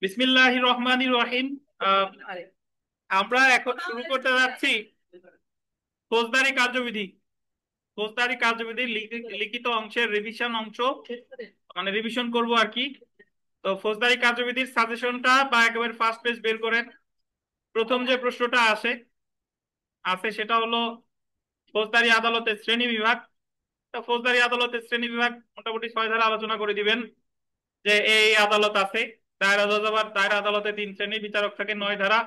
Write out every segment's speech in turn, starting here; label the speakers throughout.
Speaker 1: বিসমিল্লাহির রহমানির রহিম। আহ, আমরা এখন শুরু করতে যাচ্ছি ফৌজদারি কার্যবিধি। ফৌজদারি কার্যবিধির লিখিত অংশের রিভিশন অংশ, মানে রিভিশন করব আর কি। তো ফৌজদারি কার্যবিধির সাজেশনটা বা একেবারে ফার্স্ট পেজ বের করেন। প্রথম যে প্রশ্নটা আসে আছে সেটা হলো ফৌজদারি আদালতের শ্রেণী বিভাগ। তো ফৌজদারি আদালতের শ্রেণী বিভাগ মোটামুটি 6 ধারা আলোচনা করে দিবেন যে এই আদালত আছে। দায়রা জজ আবার দায়রা আদালতে 3 শ্রেণী, বিচারক থাকে 9 ধারা।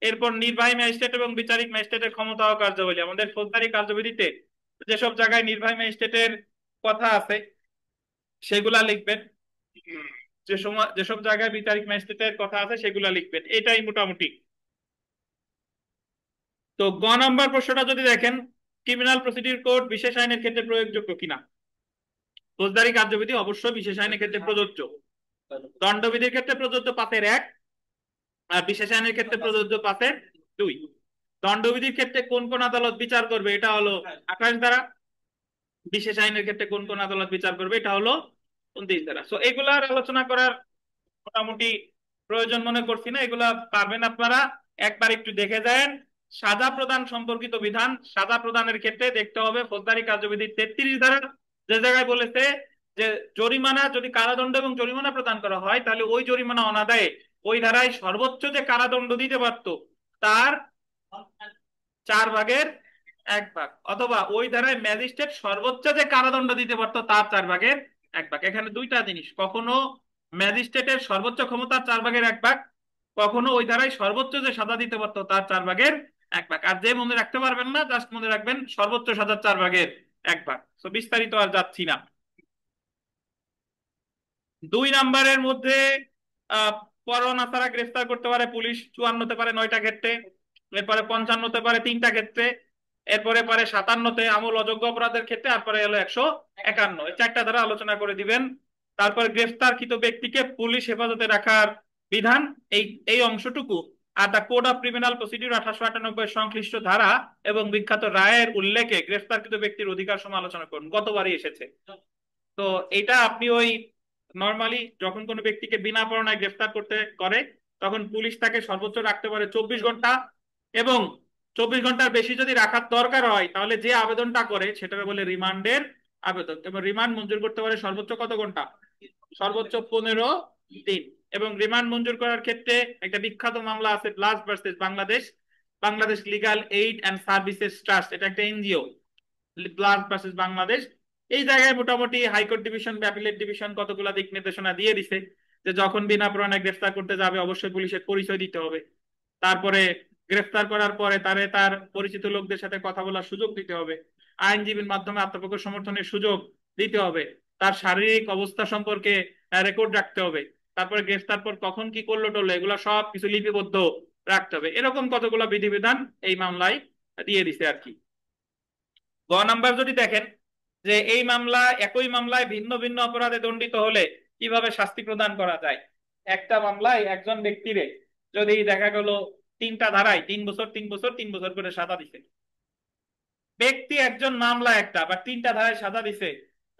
Speaker 1: এরপর নির্বাহী ম্যাজিস্ট্রেট এবং বিচারিক ম্যাজিস্ট্রেটের ক্ষমতা ও কার্যাবলী। আমাদের ফৌজদারি কার্যবিধিতে যেসব জায়গায় নির্বাহী ম্যাজিস্ট্রেটের কথা আছে সেগুলা লিখবেন, যে সময় যেসব জায়গায় বিচারিক ম্যাজিস্ট্রেটের কথা আছে সেগুলা লিখবেন। এটাই মোটামুটি। তো গ নাম্বার প্রশ্নটা যদি দেখেন, ক্রিমিনাল প্রসিডিউর কোড বিশেষ আইনের ক্ষেত্রে প্রয়োগযোগ্য কিনা। ফৌজদারি কার্যবিধি অবশ্যই বিশেষ আইনের ক্ষেত্রে প্রযোজ্য। দণ্ডবিধির ক্ষেত্রে প্রযোজ্য 5-1, আর বিশেষ আইনের ক্ষেত্রে প্রযোজ্য 5-2। দণ্ডবিধির ক্ষেত্রে কোন কোন আদালত বিচার করবে, এটা হলো 28 ধারা। বিশেষ আইনের ক্ষেত্রে কোন কোন আদালত বিচার করবে, এটা হলো 29 ধারা। সো এগুলার আলোচনা করার মোটামুটি প্রয়োজন মনে করছি না, এগুলা পারবেন আপনারা। একবার একটু দেখে যান। সাজা প্রদান সম্পর্কিত বিধান, সাজা প্রদানের ক্ষেত্রে দেখতে হবে ফৌজদারি কার্যবিধির 33 ধারা, যে জায়গায় বলেছে যে জরিমানা যদি কারাদণ্ড এবং জরিমানা প্রদান করা হয় তাহলে ওই জরিমানা অনাদায়ে ওই ধারায় সর্বোচ্চ যে কারাদণ্ড দিতে পারত তার 4/1 অথবা ওই ধারায় ম্যাজিস্ট্রেট সর্বোচ্চ যে কারাদণ্ড দিতে পারতো তার 4/1। এখানে দুইটা জিনিস, কখনো ম্যাজিস্ট্রেটের সর্বোচ্চ ক্ষমতা 4/1, কখনো ওই ধারায় সর্বোচ্চ যে সাজা দিতে পারতো তার 4/1। আর যে মনে রাখতে পারবেন না জাস্ট মনে রাখবেন সর্বোচ্চ সাজা 4/1। তো বিস্তারিত আর যাচ্ছি না। 2 নাম্বারের মধ্যে আহ পরোয়ানা ছাড়া গ্রেফতার করতে পারে পুলিশ, 54 পারে 9টা ক্ষেত্রে, এরপরে 55 পারে 3টা ক্ষেত্রে, এরপরে পারে 57 আমল অযোগ্য অপরাধের ক্ষেত্রে, তারপরে হলো 151। এই 4টা ধারা আলোচনা করে দিবেন। তারপরে গ্রেফতারকৃত ব্যক্তিকে পুলিশ হেফাজতে রাখার বিধান, এই এই অংশটুকু। Are the code of criminal procedure 1898 সংশ্লিষ্ট ধারা এবং বিখ্যাত রায়ের উল্লেখে গ্রেফতারকৃত ব্যক্তির অধিকার সময় আলোচনা করুন। গতবারই এসেছে। তো এটা আপনি ওই নর্মালি যখন কোনো ব্যক্তিকে বিনা পরোয়ানায় গ্রেফতার করতে করে তখন পুলিশ তাকে সর্বোচ্চ রাখতে পারে 24 ঘন্টা, এবং 24 ঘন্টার বেশি যদি রাখার দরকার হয় তাহলে যে আবেদনটা করে সেটাকে বলে রিমান্ডের আবেদন। এবং রিমান্ড মঞ্জুর করতে পারে সর্বোচ্চ কত ঘন্টা, সর্বোচ্চ 15 দিন। এবং রিমান্ড মঞ্জুর করার ক্ষেত্রে একটা বিখ্যাত মামলা আছে, blast versus Bangladesh, Bangladesh legal aid and services trust, এটা একটা এনজিও। ব্লাস্ট ভার্সেস বাংলাদেশ, এই জায়গায় মোটামুটি হাইকোর্ট ডিভিশন বা অ্যাপিলেট ডিভিশন কতগুলো দিক নির্দেশনা দিয়ে দিছে যে যখন বিনা পরোয়ানায় গ্রেফতার করতে যাবে অবশ্যই পুলিশের পরিচয় দিতে হবে। তারপরে গ্রেফতার করার পরে তারে তার পরিচিত লোকদের সাথে কথা বলার সুযোগ দিতে হবে, আইনজীবীর মাধ্যমে আত্মপক্ষ সমর্থনের সুযোগ দিতে হবে, তার শারীরিক অবস্থা সম্পর্কে রেকর্ড রাখতে হবে, তারপরে গ্রেফতার পর কখন কি করলো টললো এগুলো সব কিছু লিপিবদ্ধ রাখতে হবে। এরকম কতগুলো বিধিবিধান এই মামলায় দিয়ে দিছে আর কি। গ নাম্বার যদি দেখেন যে এই মামলা একই মামলায় ভিন্ন ভিন্ন অপরাধে দণ্ডিত হলে কিভাবে শাস্তি প্রদান করা যায়। একটা মামলায় একজন ব্যক্তিরে যদি দেখা গেল 3টা ধারায় 3 বছর 3 বছর 3 বছর করে সাজা দিছে, ব্যক্তি একজন মামলা একটা বা 3টা ধারায় সাজা দিছে,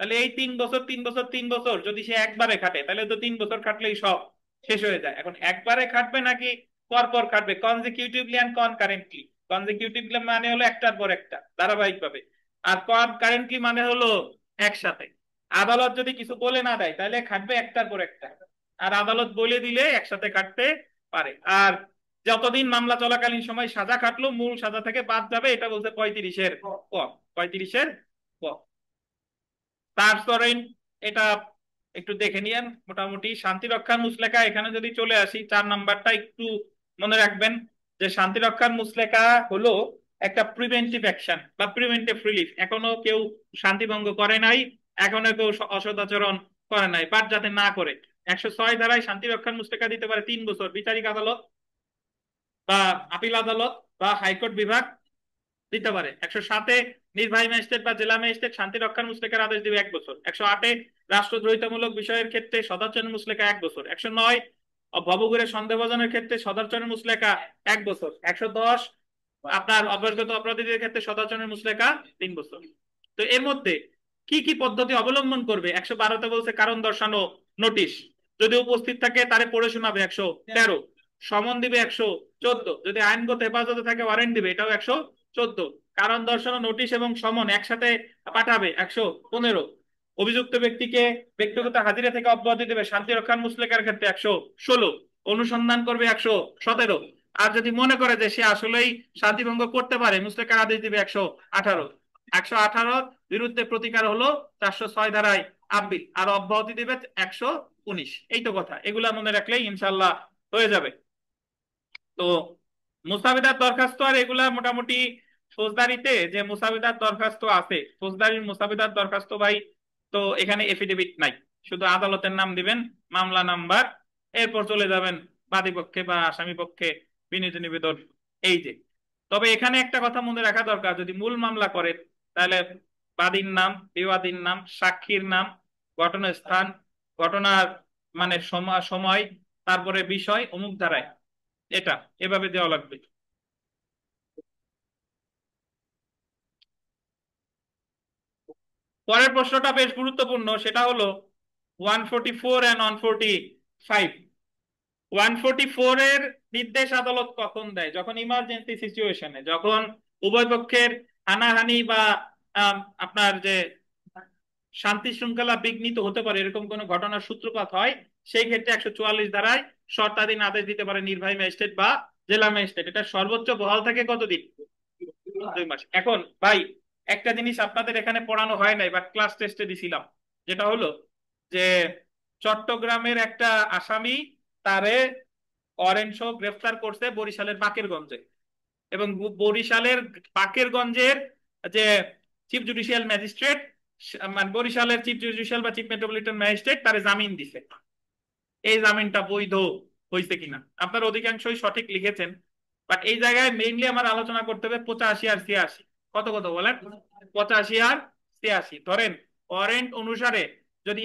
Speaker 1: তাহলে এই 3 বছর 3 বছর 3 বছর যদি সে একবারে খাটে তাহলে তো 3 বছর খাটলেই সব শেষ হয়ে যায়। এখন একবারে খাটবে নাকি পরপর খাটবে, কনজিকিউটিভলি অ্যান্ড কনকারেন্টলি। কনজিকিউটিভলি মানে হলো একটার পর একটা ধারাবাহিকভাবে, আর কনকারেন্টলি মানে হলো একসাথে। আদালত যদি কিছু বলে না দেয় তাহলে খাটবে একটার পর একটা, আর আদালত বলে দিলে একসাথে কাটতে পারে। আর যতদিন মামলা চলাকালীন সময় সাজা খাটলো মূল সাজা থেকে বাদ যাবে, এটা বলছে 35-এর কম। 35-এর কম। তারপরে এটা একটু দেখে নিয়েন। মোটামুটি শান্তি রক্ষার মুসলেকা, এখানে যদি চলে আসি 4 নাম্বারটা একটু মনে রাখবেন যে শান্তি রক্ষার মুসলেকা হলো একটা প্রিভেন্টিভ অ্যাকশন বা প্রিভেন্টিভ রিলিফ। এখনো কেউ শান্তি ভঙ্গ করে নাই, এখনো কেউ অসদাচরণ করে নাই, বাট যাতে না করে। 106 ধারায় শান্তি রক্ষার মুসলেকা দিতে পারে 3 বছর বিচারিক আদালত বা আপিল আদালত বা হাইকোর্ট বিভাগ দিতে পারে। 107-এ নির্বাহী ম্যাজিস্ট্রেট বা জেলা ম্যাজিস্ট্রেট শান্তি রক্ষার মুসলেকার আদেশ দিবে 1 বছর। 108-এ রাষ্ট্রদ্রোহিতামূলক বিষয়ের ক্ষেত্রে সদাচরণের মুসলেকা 1 বছর। 109 ভবঘুরে সন্দেহভাজনের ক্ষেত্রে সদাচরণের মুসলেকা 1 বছর। 110 আপনার অপরাধগত অপরাধীদের ক্ষেত্রে সদাচরণের মুসলেকা 3 বছর। তো এর মধ্যে কি কি পদ্ধতি অবলম্বন করবে? 112তে বলছে কারণ দর্শানো, নোটিশ, যদি উপস্থিত থাকে তারে পড়ে শোনাবে 113, সমন দিবে 114, যদি আইনগত হেফাজতে থাকে ওয়ারেন্ট দিবে, এটাও 114, কারণ দর্শানো, নোটিশ এবং সমন একসাথে পাঠাবে 115, অভিযুক্ত ব্যক্তিকে ব্যক্তিগত হাজিরা থেকে অব্যাহতি দেবে শান্তি রক্ষার মুসলেকার ক্ষেত্রে 116, অনুসন্ধান করবে 117, আর যদি মনে করে যে সে আসলেই শান্তি ভঙ্গ করতে পারে মুসলেকার আদেশ দিবে 118, 118 বিরুদ্ধে প্রতিকার হলো 406 ধারায় আপিল, আর অব্যাহতি দিবে 119। এই তো কথা, এগুলা মনে রাখলেই ইনশাল্লাহ হয়ে যাবে। তো মুসাবিদার দরখাস্ত আর এগুলা মোটামুটি ফৌজদারিতে যে মুসাবিদার দরখাস্ত আছে, ফৌজদারির মুসাবিদার দরখাস্ত ভাই, তো এখানে এফিডেভিট নাই, শুধু আদালতের নাম দিবেন, মামলা নাম্বার, এরপর চলে যাবেন বাদী পক্ষে বা আসামি পক্ষে বিনীত নিবেদন, এই যে। তবে এখানে একটা কথা মনে রাখা দরকার, যদি মূল মামলা করেন তাহলে বাদীর নাম, বিবাদীর নাম, সাক্ষীর নাম, ঘটনাস্থান, ঘটনার মানে সময়, তারপরে বিষয় অমুক ধারায়, এটা এভাবে দেওয়া লাগবে। পরের প্রশ্নটা বেশ গুরুত্বপূর্ণ, সেটা হলো 144 and 145। 144 এর নির্দেশ আদালত কখন দেয়? যখন ইমার্জেন্সি সিচুয়েশনে, যখন উভয় পক্ষের হানাহানি বা আপনার যে শান্তি শৃঙ্খলা বিঘ্নিত হতে পারে এরকম কোন ঘটনার সূত্রপাত হয়, সেই ক্ষেত্রে 144 ধারায় শর্তাধীন আদেশ দিতে পারে নির্বাহী ম্যাজিস্ট্রেট বা জেলা ম্যাজিস্ট্রেট। এটা সর্বোচ্চ বহাল থাকে কতদিন? 2 মাস। এখন ভাই একটা জিনিস আপনাদের এখানে পড়ানো হয় নাই, বাট ক্লাস টেস্টে দিছিলাম, যেটা হলো যে চট্টগ্রামের একটা আসামি, তারে অরেঞ্জ সহ গ্রেফতার করছে বরিশালের বাকেরগঞ্জে, এবং বরিশালের বাকেরগঞ্জের যে চিফ জুডিশিয়াল ম্যাজিস্ট্রেট, মানে বরিশালের চিফ জুডিশিয়াল বা চিফ মেট্রোপলিটন ম্যাজিস্ট্রেট তারে জামিন দিছে। এই জামিনটা বৈধ হয়েছে কিনা? আপনার অধিকাংশই সঠিক লিখেছেন, বাট এই জায়গায় মেইনলি আমার আলোচনা করতে হবে 85 আর 86। কত কত বলেন? 85 আর 86। ধরেন ওয়ারেন্ট অনুসারে যদি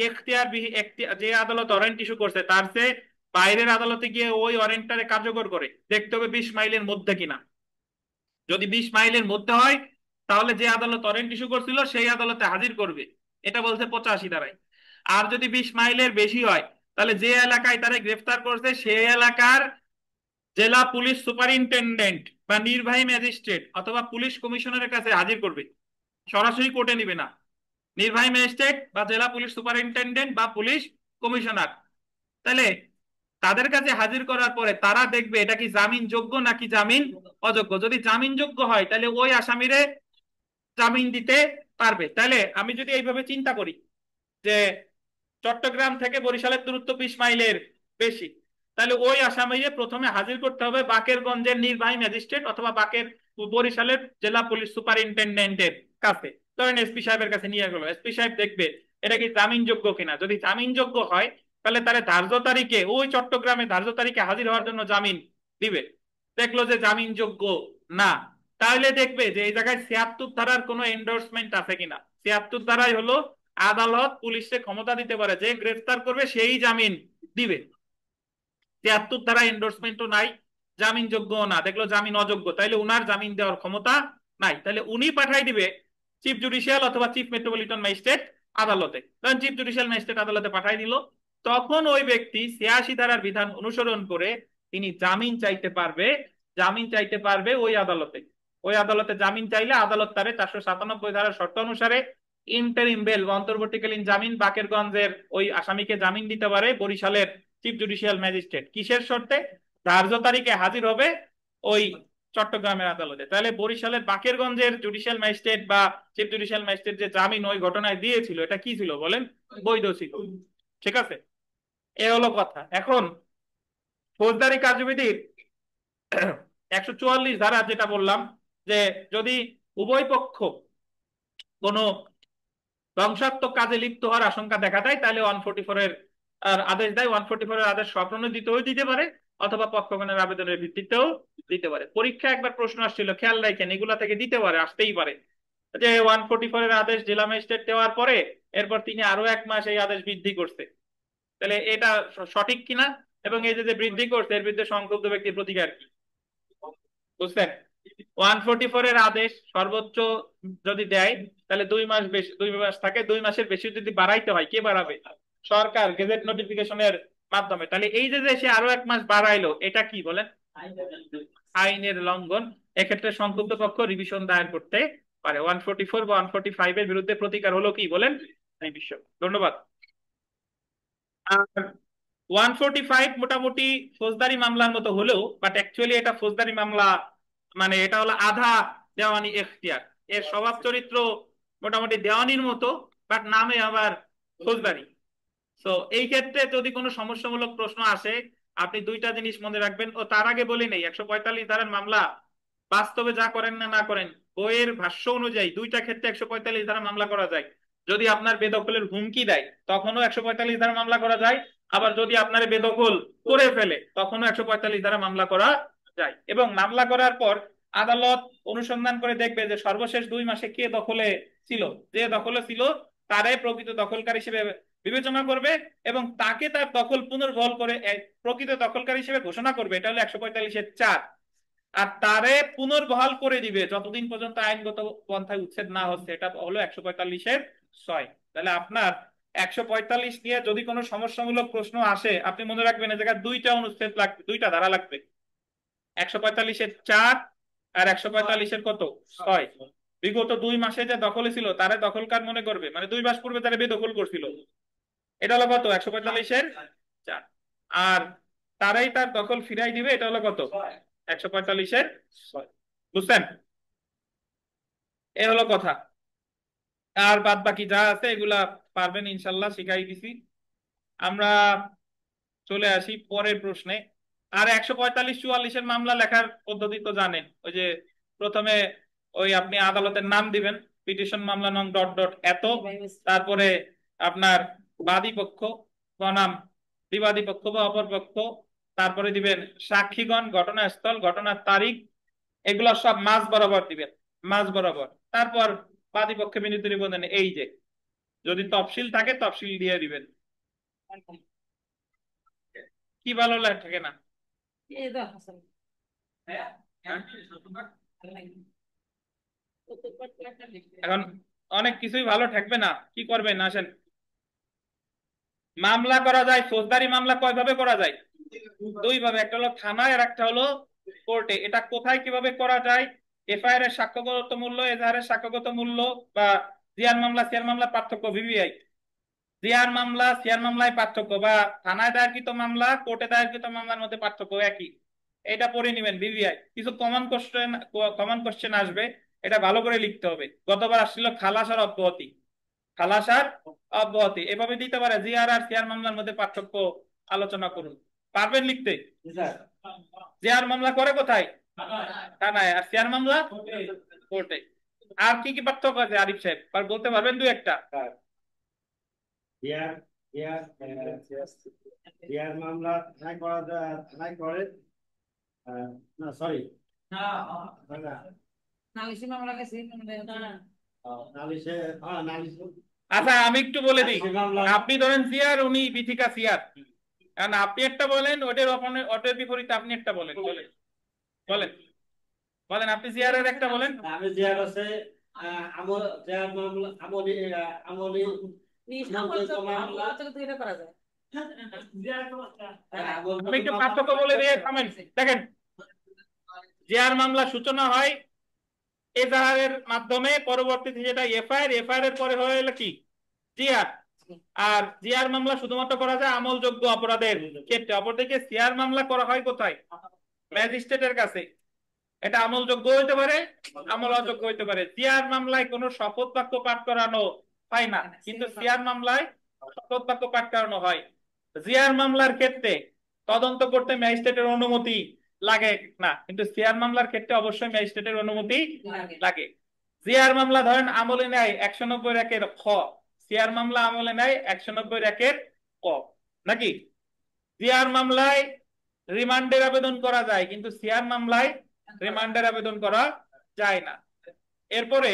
Speaker 1: যে আদালত ওয়ারেন্ট ইস্যু করছে তার চেয়ে বাইরের আদালতে গিয়ে ওই ওয়ারেন্টটারে কার্যকর করে দেখতে হবে 20 মাইলের মধ্যে কিনা। যদি 20 মাইলের মধ্যে হয় তাহলে যে আদালত ওয়ারেন্ট ইস্যু করছিল সেই আদালতে হাজির করবে, এটা বলছে 85 ধারায়। আর যদি 20 মাইলের বেশি হয় তাহলে যে এলাকায় তারা গ্রেফতার করছে সেই এলাকার জেলা পুলিশ সুপারিনটেন্ডেন্ট বা নির্বাহী ম্যাজিস্ট্রেট অথবা পুলিশ কমিশনারের কাছে হাজির করবে, সরাসরি কোর্টে নিবে না। নির্বাহী ম্যাজিস্ট্রেট বা জেলা পুলিশ সুপারিনটেন্ডেন্ট বা পুলিশ কমিশনার, তাহলে তাদের কাছে হাজির করার পরে তারা দেখবে এটা কি জামিন যোগ্য নাকি জামিন অযোগ্য। যদি জামিন যোগ্য হয় তাহলে ওই আসামিরে জামিন দিতে পারবে। তাহলে আমি যদি এইভাবে চিন্তা করি যে চট্টগ্রাম থেকে বরিশালের দূরত্ব 20 মাইলের বেশি, তাহলে ওই আসামিকে প্রথমে হাজির করতে হবে বাকেরগঞ্জের নির্বাহী ম্যাজিস্ট্রেট অথবা বরিশালের জেলা পুলিশ সুপারিনটেন্ডেন্টের কাছে। ধরেন এসপি সাহেবের কাছে নিয়ে গেল, এসপি সাহেব দেখবে এটা কি জামিনযোগ্য কিনা। যদি জামিনযোগ্য হয় তাহলে তারা ধার্য তারিখে, ওই চট্টগ্রামে ধার্য তারিখে হাজির হওয়ার জন্য জামিন দিবে। দেখলো যে জামিনযোগ্য না, তাহলে দেখবে যে এই জায়গায় 76 ধারার কোনো এন্ডোর্সমেন্ট আছে কিনা। 76 ধারাই হলো আদালত পুলিশকে ক্ষমতা দিতে পারে যে গ্রেফতার করবে সেই জামিন দিবে। 73 ধারা এন্ডোর্সমেন্টও নাই, জামিনযোগ্য না, দেখলো জামিন অযোগ্য, তাইলে উনার জামিন দেওয়ার ক্ষমতা নাই, তাহলে উনি পাঠাই দিবে চিফ জুডিশিয়াল অথবা চিফ মেট্রোপলিটন ম্যাজিস্ট্রেট আদালতে। তখন চিফ জুডিশিয়াল ম্যাজিস্ট্রেট আদালতে পাঠাই দিল, তখন ওই ব্যক্তি 86 ধারার বিধান অনুসরণ করে তিনি জামিন চাইতে পারবে। জামিন চাইতে পারবে ওই আদালতে। ওই আদালতে জামিন চাইলে আদালত তারে 497 ধারার শর্ত অনুসারে ইন্টারিম বেল বা অন্তর্বর্তীকালীন জামিন বাকেরগঞ্জের ওই আসামিকে জামিন দিতে পারে বরিশালের চিফ জুডিশিয়াল ম্যাজিস্ট্রেট। কিসের শর্তে? ধার্য তারিখে হাজির হবে ওই চট্টগ্রামের আদালতে। তাহলে বরিশালের বাকেরগঞ্জের জুডিশিয়াল ম্যাজিস্ট্রেট বা চিফ জুডিশিয়াল ম্যাজিস্ট্রেট যে জামিন ওই ঘটনায় দিয়েছিল এটা কি ছিল বলেন? বৈধ ছিল। ঠিক আছে, এ হলো কথা। এখন ফৌজদারি কার্যবিধির 144 ধারা যেটা বললাম, যে যদি উভয় পক্ষ কোনো ধ্বংসাত্মক কাজে লিপ্ত হওয়ার আশঙ্কা দেখা দেয় তাহলে 144 এর আদেশ দেয়। 144 এর আদেশ স্বপ্রণোদিত হয়ে দিতে পারে অথবা পক্ষগণের আবেদনের ভিত্তিতেও দিতে পারে। পরীক্ষা একবার প্রশ্ন আসছিল, খেয়াল রাখেন, এগুলা থেকে দিতে পারে, আসতেই পারে, যে 144 এর আদেশ জেলা ম্যাজিস্ট্রেট দেওয়ার পরে এরপর তিনি আরো 1 মাস এই আদেশ বৃদ্ধি করছে, তাহলে এটা সঠিক কিনা, এবং এই যে বৃদ্ধি করছে এর বিরুদ্ধে সংক্ষুব্ধ ব্যক্তির প্রতিকার কি? বুঝছেন? 144 এর আদেশ সর্বোচ্চ যদি দেয় তাহলে 2 মাস বেশি, 2 মাস থাকে, 2 মাসের বেশি যদি বাড়াইতে হয় কে বাড়াবে? সরকার গেজেট নোটিফিকেশনের মাধ্যমে। তাহলে এই যে যে সে আরো 1 মাস বাড়াইলো, এটা কি বলেন? আইনের লঙ্ঘন। এক্ষেত্রে সংক্ষুব্ধ পক্ষ রিভিশন দায়ের করতে পারে। 144 বা 145 এর বিরুদ্ধে প্রতিকার হলো কি বলেন? রিভিশন। ধন্যবাদ। আর 145 মোটামুটি ফৌজদারি মামলার মতো হলেও, বাট অ্যাকচুয়ালি এটা ফৌজদারি মামলা, মানে এটা হলো আধা দেওয়ানি এখতিয়ার। এর স্বভাব চরিত্র মোটামুটি দেওয়ানির মতো, বাট নামে আবার ফৌজদারি। তো এই ক্ষেত্রে যদি কোনো সমস্যামূলক প্রশ্ন আসে, আপনি দুইটা জিনিস মনে রাখবেন। ও তার আগে বলি নেই, 145 ধারার মামলা বাস্তবে যা করেন না না করেন, বইয়ের ভাষ্য অনুযায়ী দুইটা ক্ষেত্রে 145 ধারা মামলা করা যায়। যদি আপনার বেদখলের হুমকি দেয় তখনও 145 ধারা মামলা করা যায়। আবার যদি আপনার বেদখল করে ফেলে তখনও 145 ধারা মামলা করা যায়। এবং মামলা করার পর আদালত অনুসন্ধান করে দেখবে যে সর্বশেষ 2 মাসে কে দখলে ছিল। যে দখলে ছিল তারে প্রকৃত দখলকারী হিসেবে বিবেচনা করবে এবং তাকে তার দখল পুনর্বহাল করে প্রকৃত দখলকারী হিসেবে ঘোষণা করবে। এটা হলো 145-এর 4। আর তারে পুনর্বহাল করে দিবে যতদিন পর্যন্ত আইনগত পন্থায় উচ্ছেদ না হচ্ছে। এটা হলো 145-এর 6। তাহলে আপনার 145 নিয়ে যদি কোনো সমস্যামূলক প্রশ্ন আসে, আপনি মনে রাখবেন এই জায়গায় দুইটা অনুচ্ছেদ লাগবে, দুইটা ধারা লাগবে। 145-এর 4 আর 145-এর কত? 6। বিগত 2 মাসে যে দখলে ছিল তারে দখলকার মনে করবে, মানে 2 মাস পূর্বে তারা বেদখল করছিল। এটা হলো কত? 145-এর 4। আর তারাই তার দখল ফিরাই দিবে, এটা হলো কত? 145-এর 6। বুঝছেন? এ হলো কথা। আর বাদ বাকি যা আছে এগুলা পারবেন ইনশাল্লাহ, শিখাই দিছি আমরা। চলে আসি পরের প্রশ্নে। আর 145-44-এর মামলা লেখার পদ্ধতি তো জানেন। ওই যে প্রথমে ওই আপনি আদালতের নাম দিবেন, পিটিশন মামলা নং ডট ডট এত, তারপরে আপনার বাদী পক্ষ বনাম বিবাদী পক্ষ বা অপর পক্ষ, তারপরে দিবেন সাক্ষীগণ, ঘটনাস্থল, ঘটনার তারিখ, এগুলা সব মাঝ বরাবর দিবেন, মাঝ বরাবর। তারপর বাদী পক্ষে বিনীত নিবন্ধন, এই যে যদি তফসিল থাকে তফসিল দিয়ে দিবেন। কি ভালো লাগে না? এখন অনেক কিছুই ভালো থাকবে না, কি করবেন আসেন। মামলা করা যায়, ফৌজদারি মামলা কয় ভাবে করা যায়? 2 ভাবে, একটা হলো থানায় আর একটা হলো কোর্টে। এটা কোথায় কিভাবে করা যায়? এফআইআর এর সাক্ষ্যগত মূল্য, এজাহারের সাক্ষ্যগত মূল্য বা জিআর মামলা সিআর মামলা পার্থক্য, ভিভিআই। জিআর মামলা সিআর মামলায় পার্থক্য, বা থানায় দায়েরকৃত মামলা কোর্টে দায়েরকৃত মামলার মধ্যে পার্থক্য একই। এটা পড়ে নেবেন ভিভিআই। কিছু কমন কোশ্চেন আসবে, এটা ভালো করে লিখতে হবে। গতবার আসছিল খালাস আর অব্যাহতি, খালাস আর অব্যাহতি এভাবে দিতে পারে। জিআর আর সিআর মামলার মধ্যে পার্থক্য আলোচনা করুন। পারবেন লিখতে? জিআর মামলা করে কোথায়? থানায়। আর সিআর মামলা কোর্টে। আর কি কি পার্থক্য আছে আরিফ সাহেব বলতে পারবেন? দু একটা।
Speaker 2: বিয়ার বিয়ার বিয়ার মামলা থানায় করা যায়, থানায় করে না, সরি,
Speaker 3: নালিশি মামলা গেছে
Speaker 2: নালিশে, হ্যাঁ নালিশ।
Speaker 1: আচ্ছা আমি একটু বলে দিই। আপনি ধরেন সিআর, উনি বিথিকা সিআর, কারণ আপনি একটা বলেন, ওটার ওটার বিপরীতে আপনি একটা বলেন। বলেন বলেন বলেন, আপনি সিআর এর একটা বলেন।
Speaker 2: আমি জিয়ার আছে আমল, জিয়ার মামলা আমলি, আমলি মামলা
Speaker 3: করা যায়।
Speaker 1: আমি একটু পার্থক্য বলে দিয়ে থামেন। দেখেন, জিআর মামলা সূচনা হয় এজাহারের মাধ্যমে, পরবর্তীতে যেটা এফআইআর, এফআইআর এর পরে হয়ে গেল কি? জিআর। আর জিআর মামলা শুধুমাত্র করা যায় আমলযোগ্য অপরাধের ক্ষেত্রে। অপরদিকে সিআর মামলা করা হয় কোথায়? ম্যাজিস্ট্রেটের কাছে। এটা আমলযোগ্য হইতে পারে, আমল অযোগ্য হইতে পারে। জিআর মামলায় কোনো শপথ বাক্য পাঠ করানো হয় না, কিন্তু সিআর মামলায় শপথ বাক্য পাঠ করানো হয়। জিআর মামলার ক্ষেত্রে তদন্ত করতে ম্যাজিস্ট্রেটের অনুমতি লাগে না, কিন্তু সিআর মামলার ক্ষেত্রে অবশ্যই ম্যাজিস্ট্রেটের অনুমতি লাগে। জিআর মামলা ধরেন আমলে নেয় 190-এর খ, সিআর মামলা আমলে নেয় 190-এর ক, নাকি? জিআর মামলায় রিমান্ডের আবেদন করা যায়, কিন্তু সিআর মামলায় রিমান্ডের আবেদন করা যায় না। এরপরে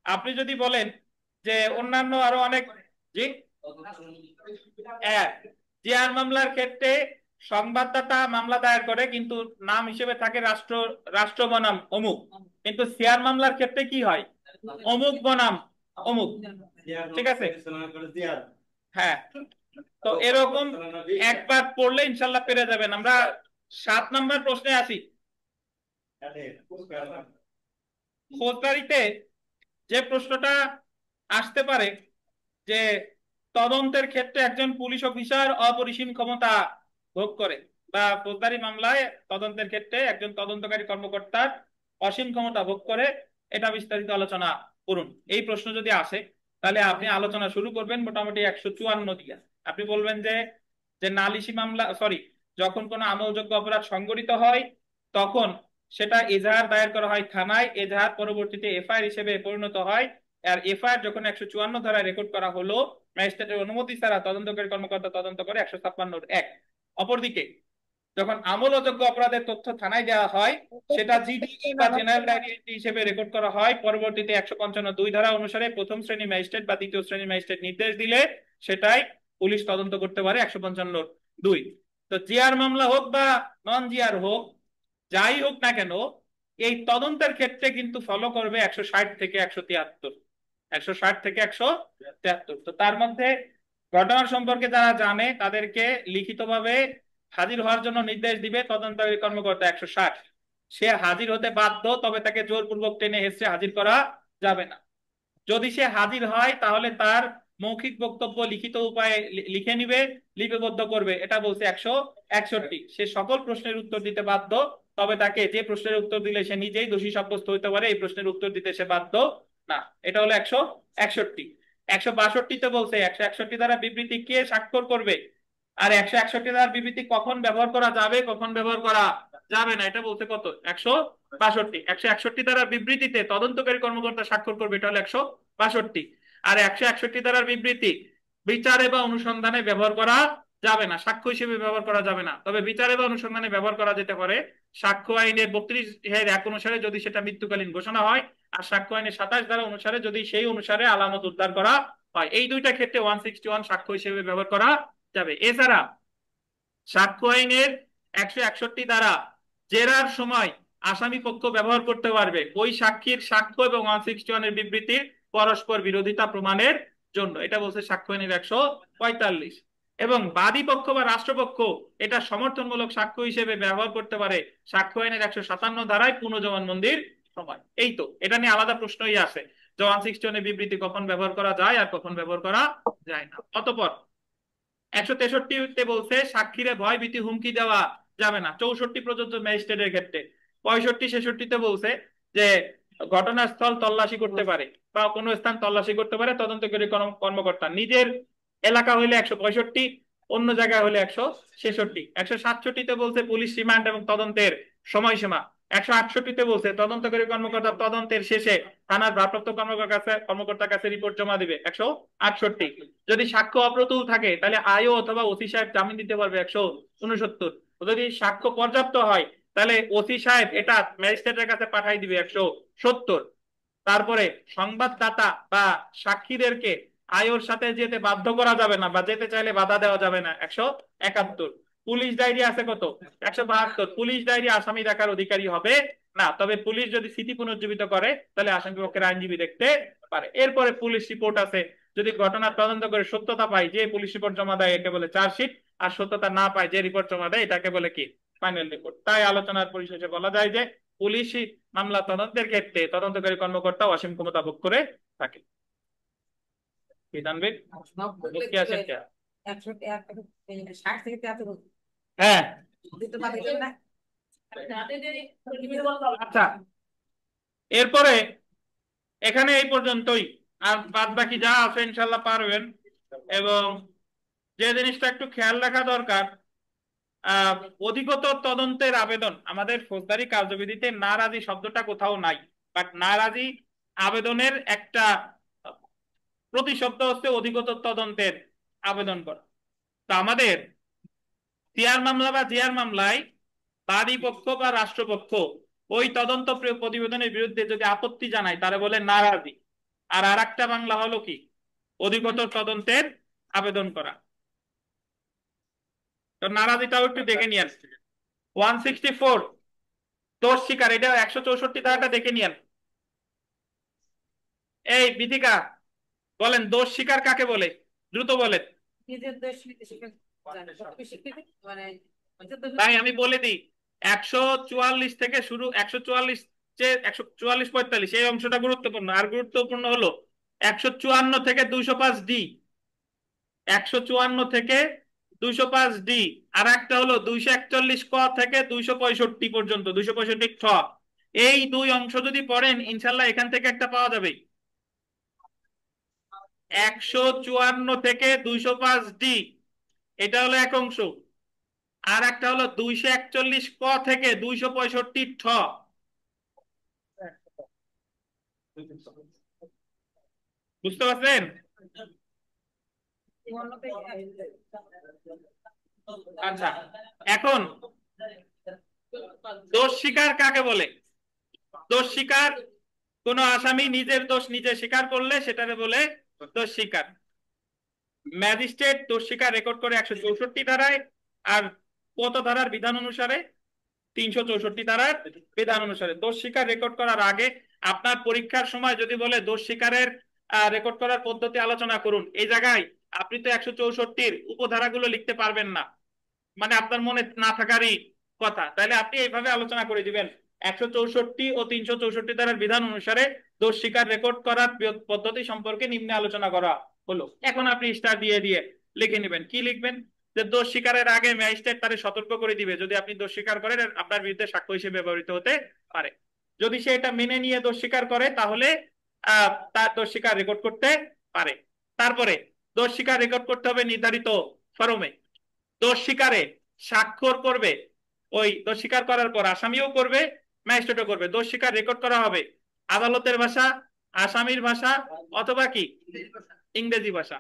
Speaker 1: আপনি যদি বলেন যে অন্যান্য আরো অনেক, জি, জিআর মামলার ক্ষেত্রে সংবাদদাতা মামলা দায়ের করে কিন্তু নাম হিসেবে থাকে রাষ্ট্র বনাম অমুক, কিন্তু শেয়ার মামলার ক্ষেত্রে কি হয়, অমুক বনাম অমুক। ঠিক আছে, হ্যাঁ। তো এরকম একবার পড়লে ইনশাল্লাহ পেরে যাবেন। আমরা 7 নম্বর প্রশ্নে আসি। ফৌজদারিতে যে প্রশ্নটা আসতে পারে যে তদন্তের ক্ষেত্রে একজন পুলিশ অফিসার অপরিসীম ক্ষমতা ভোগ করে, বা ফৌজদারি মামলায় তদন্তের ক্ষেত্রে একজন তদন্তকারী কর্মকর্তার অসীম ক্ষমতা ভোগ করে, এটা বিস্তারিত আলোচনা করুন। এই প্রশ্ন যদি আসে তাহলে আপনি আলোচনা শুরু করবেন মোটামুটি 154 দিয়ে। আপনি বলবেন যে যে নালিশি মামলা, সরি, যখন কোনো আমলযোগ্য অপরাধ সংঘটিত হয় তখন সেটা এজাহার দায়ের করা হয় থানায়, এজাহার পরবর্তীতে এফআইআর হিসেবে পরিণত হয়। আর এফআইআর যখন 154 ধারায় রেকর্ড করা হলো, ম্যাজিস্ট্রেটের অনুমতি ছাড়া তদন্তকারী কর্মকর্তা তদন্ত করে 156(1)। অপরদিকে যখন আমল অযোগ্য অপরাধের তথ্য থানায় দেওয়া হয়, সেটা জিডি বা জেনারেল ডায়েরি হিসেবে রেকর্ড করা হয়। পরবর্তীতে 155(2) ধারা অনুসারে প্রথম শ্রেণী ম্যাজিস্ট্রেট বা দ্বিতীয় শ্রেণী ম্যাজিস্ট্রেট নির্দেশ দিলে সেটাই পুলিশ তদন্ত করতে পারে 155(2)। তো জিআর মামলা হোক বা নন জিআর হোক, যাই হোক না কেন, এই তদন্তের ক্ষেত্রে কিন্তু ফলো করবে 160 থেকে 173, 160 থেকে 173। তো তার মধ্যে ঘটনার সম্পর্কে যারা জানে তাদেরকে লিখিতভাবে হাজির হওয়ার জন্য নির্দেশ দিবে তদন্তকারী কর্মকর্তা 160। সে হাজির হতে বাধ্য, তবে তাকে জোরপূর্বক টেনে হেঁচড়ে হাজির করা যাবে না। যদি সে হাজির হয় তাহলে তার মৌখিক বক্তব্য লিখিত উপায়ে লিখে নিবে, লিপিবদ্ধ করবে, এটা বলছে 161। সে সকল প্রশ্নের উত্তর দিতে বাধ্য, তবে তাকে যে প্রশ্নের উত্তর দিলে সে নিজেই দোষী সাব্যস্ত হইতে পারে এই প্রশ্নের উত্তর দিতে সে বাধ্য না। এটা হলো 161। 162-তে বলছে 161 দ্বারা বিবৃতি কে স্বাক্ষর করবে, আর 161 দ্বারা বিবৃতি কখন ব্যবহার করা যাবে কখন ব্যবহার করা যাবে না, এটা বলতে কত, 162। 161 দ্বারা বিবৃতিতে তদন্তকারী কর্মকর্তা স্বাক্ষর করবে, এটা হলো 162। আর 161 দ্বারা বিবৃতি বিচারে বা অনুসন্ধানে ব্যবহার করা যাবে না, সাক্ষ্য হিসেবে ব্যবহার করা যাবে না। তবে বিচারে বা অনুসন্ধানে ব্যবহার করা যেতে পারে সাক্ষ্য আইনের 32(1) অনুসারে যদি সেটা মৃত্যুকালীন ঘোষণা হয়, আর সাক্ষ্য আইনের 27 ধারা অনুসারে যদি সেই অনুসারে আলামত উদ্ধার করা হয়। এই দুইটা ক্ষেত্রে 161 সাক্ষ্য হিসেবে ব্যবহার করা যাবে। এছাড়া সাক্ষ্য আইনের 161 দ্বারা জেরার সময় আসামি পক্ষ ব্যবহার করতে পারবে ওই সাক্ষীর সাক্ষ্য এবং 161 এর বিবৃতির পরস্পর বিরোধিতা প্রমাণের জন্য, এটা বলছে সাক্ষ্য আইনের 145। এবং বাদী পক্ষ বা রাষ্ট্রপক্ষ এটা সমর্থনমূলক সাক্ষ্য হিসেবে ব্যবহার করতে পারে সাক্ষ্য আইনের 157 ধারায় পুনঃজবানবন্দির সময়। এই তো, এটা নিয়ে আলাদা প্রশ্নই আছে যে 161 এর বিবৃতি কখন ব্যবহার করা যায় আর কখন ব্যবহার করা যায় না। অতঃপর 163-তে বলছে সাক্ষীরে ভয় ভীতি হুমকি দেওয়া যাবে না, 64 প্রযোজ্য ম্যাজিস্ট্রেটের ক্ষেত্রে। 65-66-তে বলছে যে ঘটনাস্থল তল্লাশি করতে পারে বা কোনো স্থান তল্লাশি করতে পারে তদন্তকারী কর্মকর্তা, নিজের এলাকা হইলে 165, অন্য জায়গায় হলে 166। 167-তে বলছে পুলিশ রিমান্ড এবং তদন্তের সময়সীমা। 168-তে বলছে তদন্তকারী কর্মকর্তা তদন্তের শেষে থানার ভারপ্রাপ্ত কর্মকর্তার কাছে রিপোর্ট জমা দিবে। 168। যদি সাক্ষ্য অপ্রতুল থাকে তাহলে আইও অথবা ওসি সাহেব জামিন দিতে পারবে। 169। যদি সাক্ষ্য পর্যাপ্ত হয় তাহলে ওসি সাহেব এটা ম্যাজিস্ট্রেটের কাছে পাঠাই দিবে। 170। তারপরে সংবাদদাতা বা সাক্ষীদেরকে আয়োর সাথে যেতে বাধ্য করা যাবে না বা যেতে চাইলে বাধা দেওয়া যাবে না। 171। পুলিশ ডায়েরি আছে কত, 172। পুলিশ ডায়েরি আসামি দেখার অধিকারী হবে না, তবে পুলিশ যদি স্মৃতি পুনর্জীবিত করে তাহলে আসামি পক্ষের আইনজীবী দেখতে পারে। এরপরে পুলিশ রিপোর্ট আছে, যদি ঘটনার তদন্ত করে সত্যতা পায় যে পুলিশ রিপোর্ট জমা দেয় একে বলে চার্জশিট, আর সত্যতা না পায় যে রিপোর্ট জমা দেয় এটাকে বলে কি, ফাইনাল রিপোর্ট। তাই আলোচনার পরিশেষে বলা যায় যে পুলিশি মামলা তদন্তের ক্ষেত্রে তদন্তকারী কর্মকর্তা অসীম ক্ষমতা ভোগ করে থাকে। কি জানবেন কি আছেন কে?
Speaker 3: 160 থেকে 73।
Speaker 1: হ্যাঁ,
Speaker 3: দিতে পারবেন না।
Speaker 1: আচ্ছা, এরপরে এখানে এই পর্যন্তই, আর বাদ বাকি যা আছে ইনশাল্লাহ পারবেন। এবং যে জিনিসটা একটু খেয়াল রাখা দরকার, অধিকতর তদন্তের আবেদন আমাদের ফৌজদারি কার্যবিধিতে নারাজি শব্দটা কোথাও নাই, বাট নারাজি আবেদনের একটা প্রতিশব্দ হচ্ছে অধিকতর তদন্তের আবেদন করা। তো আমাদের সিআর মামলা বা জিআর মামলায় বাদী পক্ষ বা রাষ্ট্রপক্ষ ওই তদন্ত প্রতিবেদনের বিরুদ্ধে যদি আপত্তি জানায় তারা বলে নারাজি। আর আরেকটা বাংলা হলো কি, অধিকতর তদন্তের আবেদন করা। তো নারাজিটাও একটু দেখে নিয়ে আসছে। 164 দোষ স্বীকার, এটা 164 ধারাটা দেখে নিয়েন। এই বিথিকা বলেন দোষ স্বীকার কাকে বলে, দ্রুত বলেন।
Speaker 3: নিজের দেশ নিতে শিখে জানে সবই শিখতে মানে নিজের দেশ
Speaker 1: ভাই আমি বলে দিই, 144 থেকে শুরু, 144 যে 144 45 এই অংশটা গুরুত্বপূর্ণ। আর গুরুত্বপূর্ণ হলো 154 থেকে 205 ডি, 154 থেকে 205 ডি। আর একটা হলো 241 ক থেকে 265 পর্যন্ত, 265 ঠ। এই দুই অংশ যদি পড়েন ইনশাল্লাহ এখান থেকে একটা পাওয়া যাবে। 154 থেকে 205 ডি, এটা হলো এক অংশ। আর একটা হলো 241 ক থেকে 265 ঠ। বুঝতে পারছেন? আচ্ছা, এখন দোষ স্বীকার কাকে বলে? দোষ স্বীকার, কোন আসামি নিজের দোষ নিজে স্বীকার করলে সেটারে বলে দোষ স্বীকার। ম্যাজিস্ট্রেট দোষ স্বীকার রেকর্ড করে 164 ধারায়, আর কত ধারার বিধান অনুসারে? 364 ধারার বিধান অনুসারে। দোষ স্বীকার রেকর্ড করার আগে আপনার পরীক্ষার সময় যদি বলে দোষ স্বীকারের রেকর্ড করার পদ্ধতি আলোচনা করুন, এই জায়গায় আপনি তো 164 উপধারাগুলো লিখতে পারবেন না, মানে আপনার মনে না থাকারই কথা। তাহলে আপনি এইভাবে আলোচনা করে দিবেন, 164 ও 364 ধারার বিধান অনুসারে দোষ স্বীকার রেকর্ড করার পদ্ধতি সম্পর্কে নিম্নে আলোচনা করা হলো। এখন আপনি স্টার দিয়ে দিয়ে লিখে নেবেন। কি লিখবেন? যে দোষ স্বীকারের আগে ম্যাজিস্ট্রেট তারে সতর্ক করে দিবে, যদি আপনি দোষ স্বীকার করেন আপনার বিরুদ্ধে সাক্ষ্য হিসেবে ব্যবহৃত হতে পারে। যদি সে এটা মেনে নিয়ে দোষ স্বীকার করে তাহলে তার দোষ স্বীকার রেকর্ড করতে পারে। তারপরে দোষ স্বীকার রেকর্ড করতে হবে নির্ধারিত ফরমে। দোষ স্বীকারে স্বাক্ষর করবে, ওই দোষ স্বীকার করার পর আসামিও করবে, ম্যাজিস্ট্রেটও করবে। দোষ স্বীকার রেকর্ড করা হবে আদালতের ভাষা, আসামির ভাষা, অথবা কি ইংরেজি ভাষা।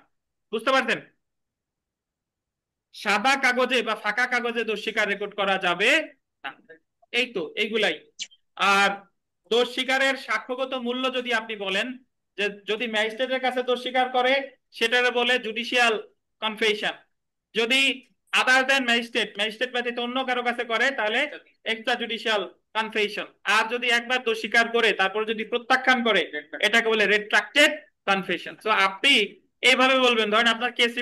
Speaker 1: বুঝতে পারছেন? সাদা কাগজে বা ফাঁকা কাগজে দোষ স্বীকার রেকর্ড করা যাবে না। এই তো এইগুলাই। আর দোষ স্বীকারের সাক্ষ্যগত মূল্য যদি আপনি বলেন, যে যদি ম্যাজিস্ট্রেটের কাছে দোষ স্বীকার করে সেটার বলে জুডিশিয়াল কনফেশন। যদি আদার দেন ম্যাজিস্ট্রেট, ম্যাজিস্ট্রেট ব্যতীত অন্য কারো কাছে করে তাহলে এক্সট্রা জুডিশিয়াল কনফেশন। আর যদি একবার দোষ স্বীকার করে তারপর যদি প্রত্যাখ্যান করে এটাকে বলে রেট্রাক্টেড কনফেশন। তো আপনি এইভাবে বলবেন, ধরেন আপনার কেস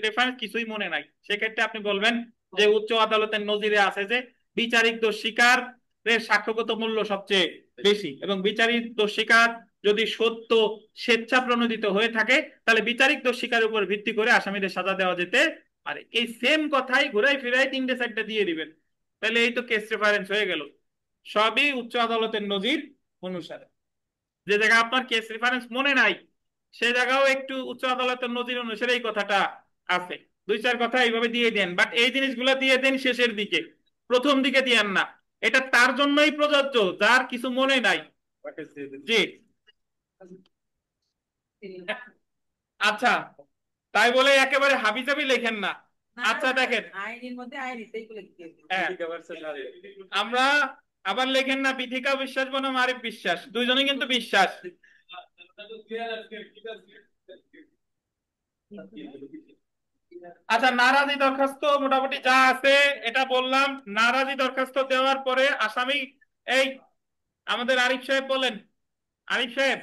Speaker 1: রেফারেন্স কিছুই মনে নাই, সেক্ষেত্রে আপনি বলবেন যে উচ্চ আদালতের নজিরে আছে যে বিচারিক দোষ স্বীকারের সাক্ষ্যগত মূল্য সবচেয়ে বেশি, এবং বিচারিক দোষ স্বীকার যদি সত্য স্বেচ্ছা প্রণোদিত হয়ে থাকে তাহলে বিচারিক দোষ স্বীকারের উপর ভিত্তি করে আসামিদের সাজা দেওয়া যেতে পারে। এই সেম কথাই ঘুরাই ফিরাই তিনটে চারটে দিয়ে দিবেন, তাহলে এই তো কেস রেফারেন্স হয়ে গেল। সবই উচ্চ আদালতের নজির অনুসারে। যে জায়গায় আপনার কেস রেফারেন্স মনে নাই সে জায়গাও একটু উচ্চ আদালতের নজির অনুসারে এই কথাটা আছে। দুই চার কথা এইভাবে দিয়ে দেন, বাট এই জিনিসগুলো দিয়ে দেন শেষের দিকে, প্রথম দিকে দিয়েন না। এটা তার জন্যই প্রযোজ্য যার কিছু মনে নাই। জি আচ্ছা, তাই বলে একেবারে হাবিজাবি লেখেন না। আচ্ছা দেখেন,
Speaker 3: আইনের মধ্যে আইন এইগুলো লিখতে হবে।
Speaker 1: হ্যাঁ, আমরা আবার লেখেন না বিথিকা বিশ্বাস বনাম আরিফ বিশ্বাস, দুইজনই কিন্তু বিশ্বাস। আচ্ছা, নারাজি দরখাস্ত মোটামুটি যা আছে এটা বললাম। নারাজি দরখাস্ত দেওয়ার পরে আসামি, এই আমাদের আরিফ সাহেব বলেন, আরিফ সাহেব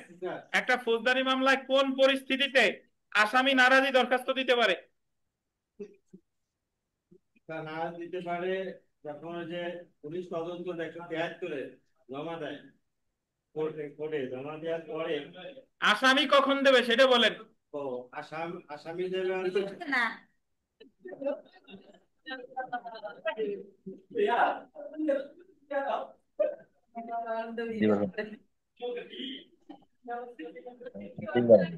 Speaker 1: একটা ফৌজদারি মামলায় কোন পরিস্থিতিতে আসামি নারাজি দরখাস্ত দিতে পারে?
Speaker 2: তা না দিতে পারে যখন ওই যে পুলিশ তদন্ত 173 জমা দেয় কোর্টে, কোর্টে জমা দেওয়ার পরে।
Speaker 1: আসামি কখন দেবে সেটা বলেন।
Speaker 2: ও আসামি দেবে
Speaker 3: না
Speaker 4: জি বলুন। ঠিক বলেন।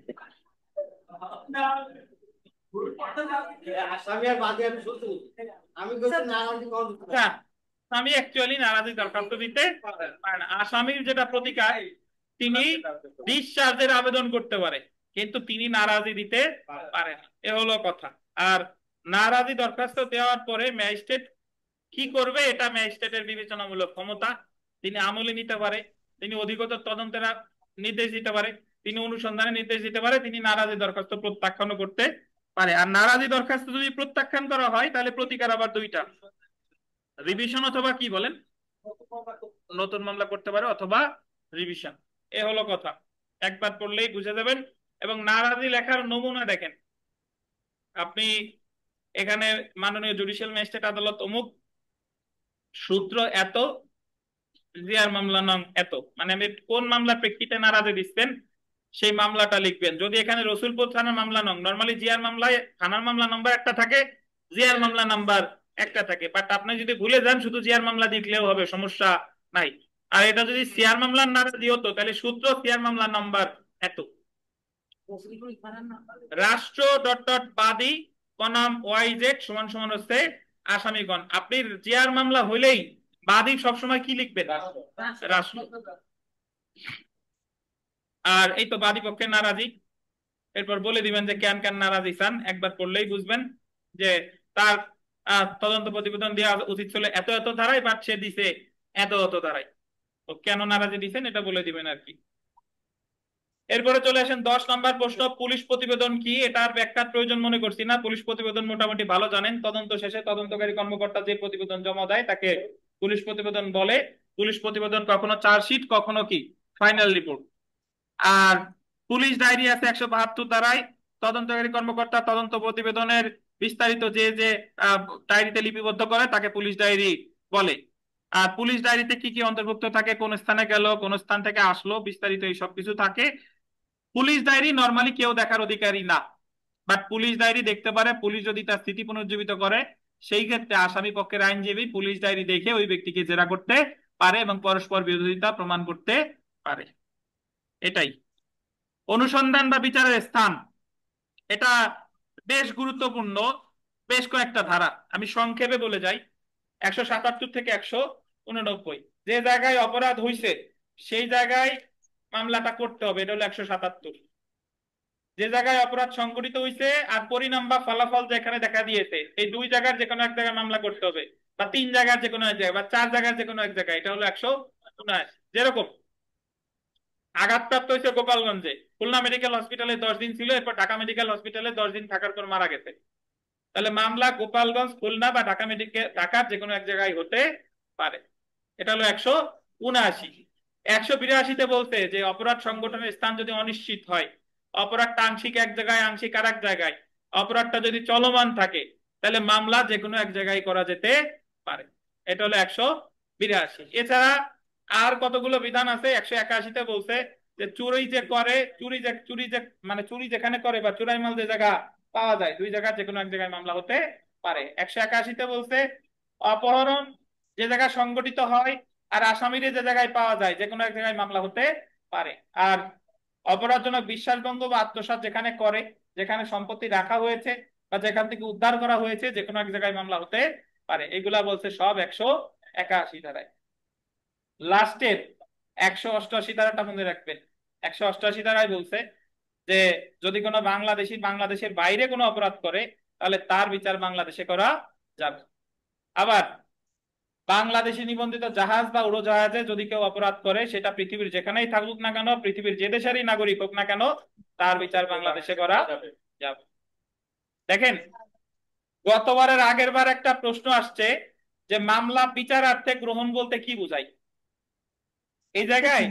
Speaker 2: আসামি আর বাদী আমি শুধু আমি কইছি না আমি কোন
Speaker 1: আচ্ছা, আসামি অ্যাকচুয়ালি নারাজি দরখাস্ত দিতে পারে না। আসামির যেটা প্রতিকার, তিনি ডিসচার্জের আবেদন করতে পারে, কিন্তু তিনি নারাজি দিতে পারে না, এ হলো কথা। আর নারাজি দরখাস্ত দেওয়ার পরে ম্যাজিস্ট্রেট কি করবে এটা ম্যাজিস্ট্রেটের বিবেচনামূলক ক্ষমতা। তিনি আমলে নিতে পারে, তিনি অধিকতর তদন্তের নির্দেশ দিতে পারে, তিনি অনুসন্ধানের নির্দেশ দিতে পারে, তিনি নারাজি দরখাস্ত প্রত্যাখ্যান করতে পারে। আর নারাজি দরখাস্ত যদি প্রত্যাখ্যান করা হয় তাহলে প্রতিকার আবার দুইটা, রিভিশন অথবা কি বলেন, নতুন মামলা করতে পারে অথবা রিভিশন। এ হলো কথা, একবার পড়লেই বুঝে যাবেন। এবং নারাজি লেখার নমুনা দেখেন আপনি, এখানে মাননীয় জুডিশিয়াল ম্যাজিস্ট্রেট আদালত অমুক, সূত্র এত, জিয়ার মামলা নং এত, মানে আমি কোন মামলার প্রেক্ষিতে নারাজি দিচ্ছেন সেই মামলাটা লিখবেন। যদি এখানে রসুলপুর থানার মামলা নং, নর্মালি জিয়ার মামলায় থানার মামলা নাম্বার একটা থাকে, জিয়ার মামলা নাম্বার একটা থাকে, বাট আপনি যদি ভুলে যান শুধু জিয়ার মামলা দিলেও হবে, সমস্যা নাই। আর এটা যদি সিয়ার মামলার নারাজি হতো তাহলে সূত্র সিয়ার মামলা নাম্বার এত, রাষ্ট্র ডট ডট বাদী বনাম ওয়াইজেড সমান সমান হচ্ছে আসামিগণ। আপনি জিয়ার মামলা হইলেই বাদী সবসময় কি লিখবেন, রাষ্ট্র। আর এই তো বাদী পক্ষের নারাজি, এরপর বলে দিবেন যে কেন কেন নারাজি চান, একবার পড়লেই বুঝবেন যে তার তদন্ত প্রতিবেদন দেওয়া উচিত ছিল এত এত ধারায়, বাট সে দিছে এত এত ধারায়, তো কেন নারাজি দিচ্ছেন এটা বলে দিবেন আর কি। এরপরে চলে আসেন 10 নম্বর প্রশ্ন, পুলিশ প্রতিবেদন কি? এটার ব্যাখ্যার প্রয়োজন মনে করছি না, পুলিশ প্রতিবেদন মোটামুটি ভালো জানেন। তদন্ত শেষে তদন্তকারী কর্মকর্তা যে প্রতিবেদন জমা দেয় তাকে পুলিশ প্রতিবেদন বলে। পুলিশ প্রতিবেদন কখনো চার্জশিট, কখনো কি ফাইনাল রিপোর্ট। আর পুলিশ ডায়েরি আছে 172 ধারায়, তদন্তকারী কর্মকর্তা তদন্ত প্রতিবেদনের বিস্তারিত যে যে ডায়েরিতে লিপিবদ্ধ করে তাকে পুলিশ ডায়েরি বলে। আর পুলিশ ডায়েরিতে কি কি অন্তর্ভুক্ত থাকে, কোন স্থানে গেল, কোন স্থান থেকে আসলো, বিস্তারিত এই সব কিছু থাকে। পুলিশ ডায়েরি নর্মালি কেউ দেখার অধিকারী না, বাট পুলিশ ডায়েরি দেখতে পারে। পুলিশ যদি তার স্মৃতি পুনর্জীবিত করে সেই ক্ষেত্রে আসামি পক্ষের আইনজীবী পুলিশ ডায়েরি দেখে ওই ব্যক্তিকে জেরা করতে পারে এবং পরস্পর বিরোধিতা প্রমাণ করতে পারে। এটাই অনুসন্ধান বা বিচারের স্থান, এটা বেশ গুরুত্বপূর্ণ। বেশ কয়েকটা ধারা আমি সংক্ষেপে বলে যাই। 177 থেকে 189, যে জায়গায় অপরাধ হয়েছে সেই জায়গায় মামলাটা করতে হবে, এটা হলো 177। যে জায়গায় অপরাধ সংঘটিত হয়েছে আর পরিণাম বা ফলাফল যেখানে দেখা দিয়েছে এই দুই জায়গার যে কোনো এক জায়গায় মামলা করতে হবে, বা 3 জায়গার যে কোনো এক জায়গায়, বা 4 জায়গার যে কোনো এক জায়গায়, এটা হলো 179। যেরকম আঘাতপ্রাপ্ত হয়েছে গোপালগঞ্জে, খুলনা মেডিকেল হসপিটালে 10 দিন ছিল, এরপর ঢাকা মেডিকেল হসপিটালে 10 দিন থাকার পর মারা গেছে, তাহলে মামলা গোপালগঞ্জ, খুলনা বা ঢাকা মেডিকেল, ঢাকার যে কোনো এক জায়গায় হতে পারে। এটা হলো 179। 182-তে বলতে যে অপরাধ সংগঠনের স্থান যদি অনিশ্চিত হয়, অপরাধটা আংশিক এক জায়গায় আংশিক আর এক জায়গায়, অপরাধটা যদি চলমান থাকে তাহলে মামলা যে কোনো এক জায়গায় করা যেতে পারে। এটা হলো 182। এছাড়া আর কতগুলো বিধান আছে। 181-তে বলছে যে চুরি যে করে, চুরি যে মানে চুরি যেখানে করে বা চুরাই মাল যে জায়গা পাওয়া যায়, দুই জায়গা যে কোনো এক জায়গায় মামলা হতে পারে। 181-তে বলছে অপহরণ যে জায়গায় সংগঠিত হয় আর আসামিরে যে জায়গায় পাওয়া যায় যে কোনো এক জায়গায় মামলা হতে পারে। আর অপরাধজনক বিশ্বাসভঙ্গ বা আত্মসাৎ যেখানে করে, যেখানে সম্পত্তি রাখা হয়েছে বা যেখান থেকে উদ্ধার করা হয়েছে যে কোনো এক জায়গায় মামলা হতে পারে। এগুলা বলছে সব 181 ধারায়। লাস্টের 188 ধারাটা মনে রাখবেন। 188 ধারায় বলছে যে যদি কোনো বাংলাদেশি বাংলাদেশের বাইরে কোনো অপরাধ করে তাহলে তার বিচার বাংলাদেশে করা যাবে। আবার বাংলাদেশি নিবন্ধিত জাহাজ বা উড়োজাহাজে যদি কেউ অপরাধ করে সেটা পৃথিবীর যেখানেই থাকুক না কেন, পৃথিবীর যে দেশেরই নাগরিক হোক না কেন, তার বিচার বাংলাদেশে করা যাবে। দেখেন গতবারের আগের বার একটা প্রশ্ন আসছে যে মামলা বিচারার্থে গ্রহণ বলতে কি বোঝায়। এই জায়গায়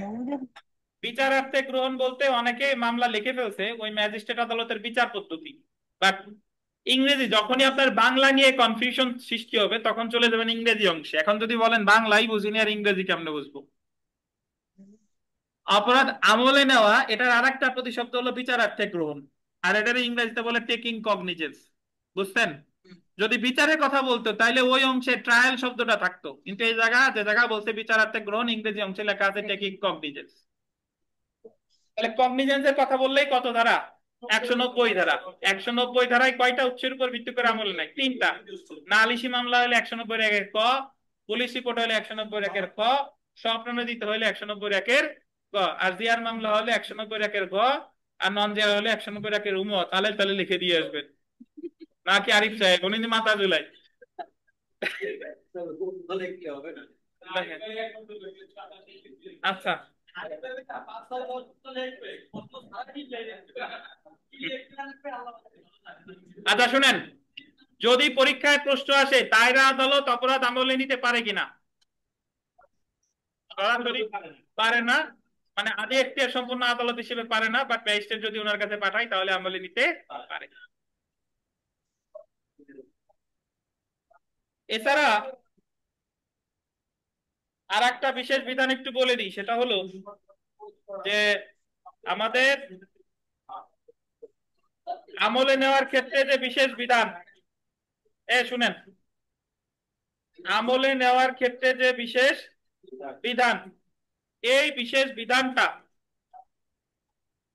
Speaker 1: বিচারার্থে গ্রহণ বলতে অনেকে মামলা লিখে ফেলছে ওই ম্যাজিস্ট্রেট আদালতের বিচার পদ্ধতি, বাট ইংরেজি যখনই আপনার বাংলা নিয়ে কনফিউশন সৃষ্টি হবে তখন চলে যাবেন ইংরেজি অংশে। এখন যদি বলেন বাংলাই বুঝিনি আর ইংরেজি কেমনে বুঝবো। অপরাধ আমলে নেওয়া, এটার আর একটা প্রতিশব্দ হলো বিচারার্থে গ্রহণ, আর এটার ইংরেজিতে বলে টেকিং কগনিজেন্স। বুঝছেন? যদি বিচারের কথা বলতো তাহলে ওই অংশে ট্রায়াল শব্দটা থাকতো, কিন্তু এই জায়গা যে জায়গা বলছে বিচারার্থে গ্রহণ, ইংরেজি অংশে লেখা আছে টেকিং কগনিজেন্স। তাহলে কগনিজেন্সের কথা বললেই কত ধারা? 190 ধারা। 190 ধারায় কয়টা উৎসের উপর ভিত্তি করে আমল নাই? 3টা। নালিশি মামলা হলে 190 ক, পুলিশ রিপোর্ট হলে 190 ক, স্বপ্রণোদিত হলে 190 ক, আর জিয়ার মামলা হলে 190 গ, আর নন জিয়ার হলে 190 উম। তাহলে তাহলে লিখে দিয়ে আসবেন, নাকি আরিফ সাহেব উনি মাথা জুলাই। আচ্ছা আচ্ছা শুনেন, যদি পরীক্ষায় প্রশ্ন আসে দায়রা আদালত অপরাধ আমলে নিতে পারে কিনা, সরাসরি পারে না, মানে আদি এখতিয়ার সম্পন্ন আদালত হিসেবে পারে না, বাট ম্যাজিস্ট্রেট যদি ওনার কাছে পাঠায় তাহলে আমলে নিতে পারে। এছাড়া আর একটা বিশেষ বিধান একটু বলে দিই, সেটা হলো যে আমাদের আমলে নেওয়ার ক্ষেত্রে যে বিশেষ বিধান, শুনেন, আমলে নেওয়ার ক্ষেত্রে যে বিশেষ বিধান, এই বিশেষ বিধানটা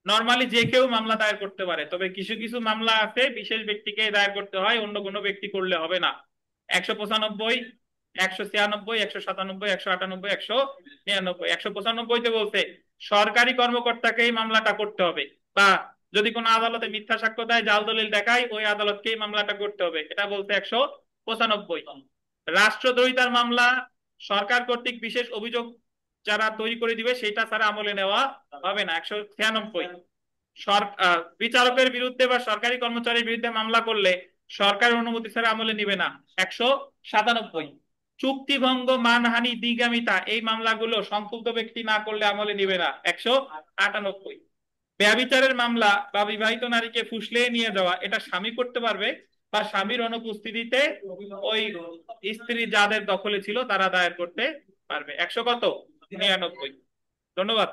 Speaker 1: নরমালি যে কেউ মামলা দায়ের করতে পারে, তবে কিছু কিছু মামলা আছে বিশেষ ব্যক্তিকে দায়ের করতে হয়, অন্য কোনো ব্যক্তি করলে হবে না। 195, 196, 197, 198, 199, 195-তে বলছে সরকারি কর্মকর্তাকে এই মামলাটা করতে হবে, বা যদি কোনো আদালতে মিথ্যা সাক্ষ্য দেয়, জাল দলিল দেখায়, ওই আদালতকে এই মামলাটা করতে হবে, এটা বলছে 195। রাষ্ট্রদ্রোহিতার মামলা সরকার কর্তৃক বিশেষ অভিযোগ যারা তৈরি করে দিবে সেটা ছাড়া আমলে নেওয়া হবে না, 196। বিচারকের বিরুদ্ধে বা সরকারি কর্মচারীর বিরুদ্ধে মামলা করলে সরকারের অনুমতি ছাড়া আমলে নিবে না, 197। চুক্তিভঙ্গ, মানহানি, দ্বিগামিতা এই মামলাগুলো সংক্ষুব্ধ ব্যক্তি না করলে আমলে নিবে না, 198। ব্যভিচারের মামলা বা বিবাহিত নারীকে ফুসলে নিয়ে যাওয়া, এটা স্বামী করতে পারবে, বা স্বামীর অনুপস্থিতিতে ওই স্ত্রী যাদের দখলে ছিল তারা দায়ের করতে পারবে, 199। ধন্যবাদ।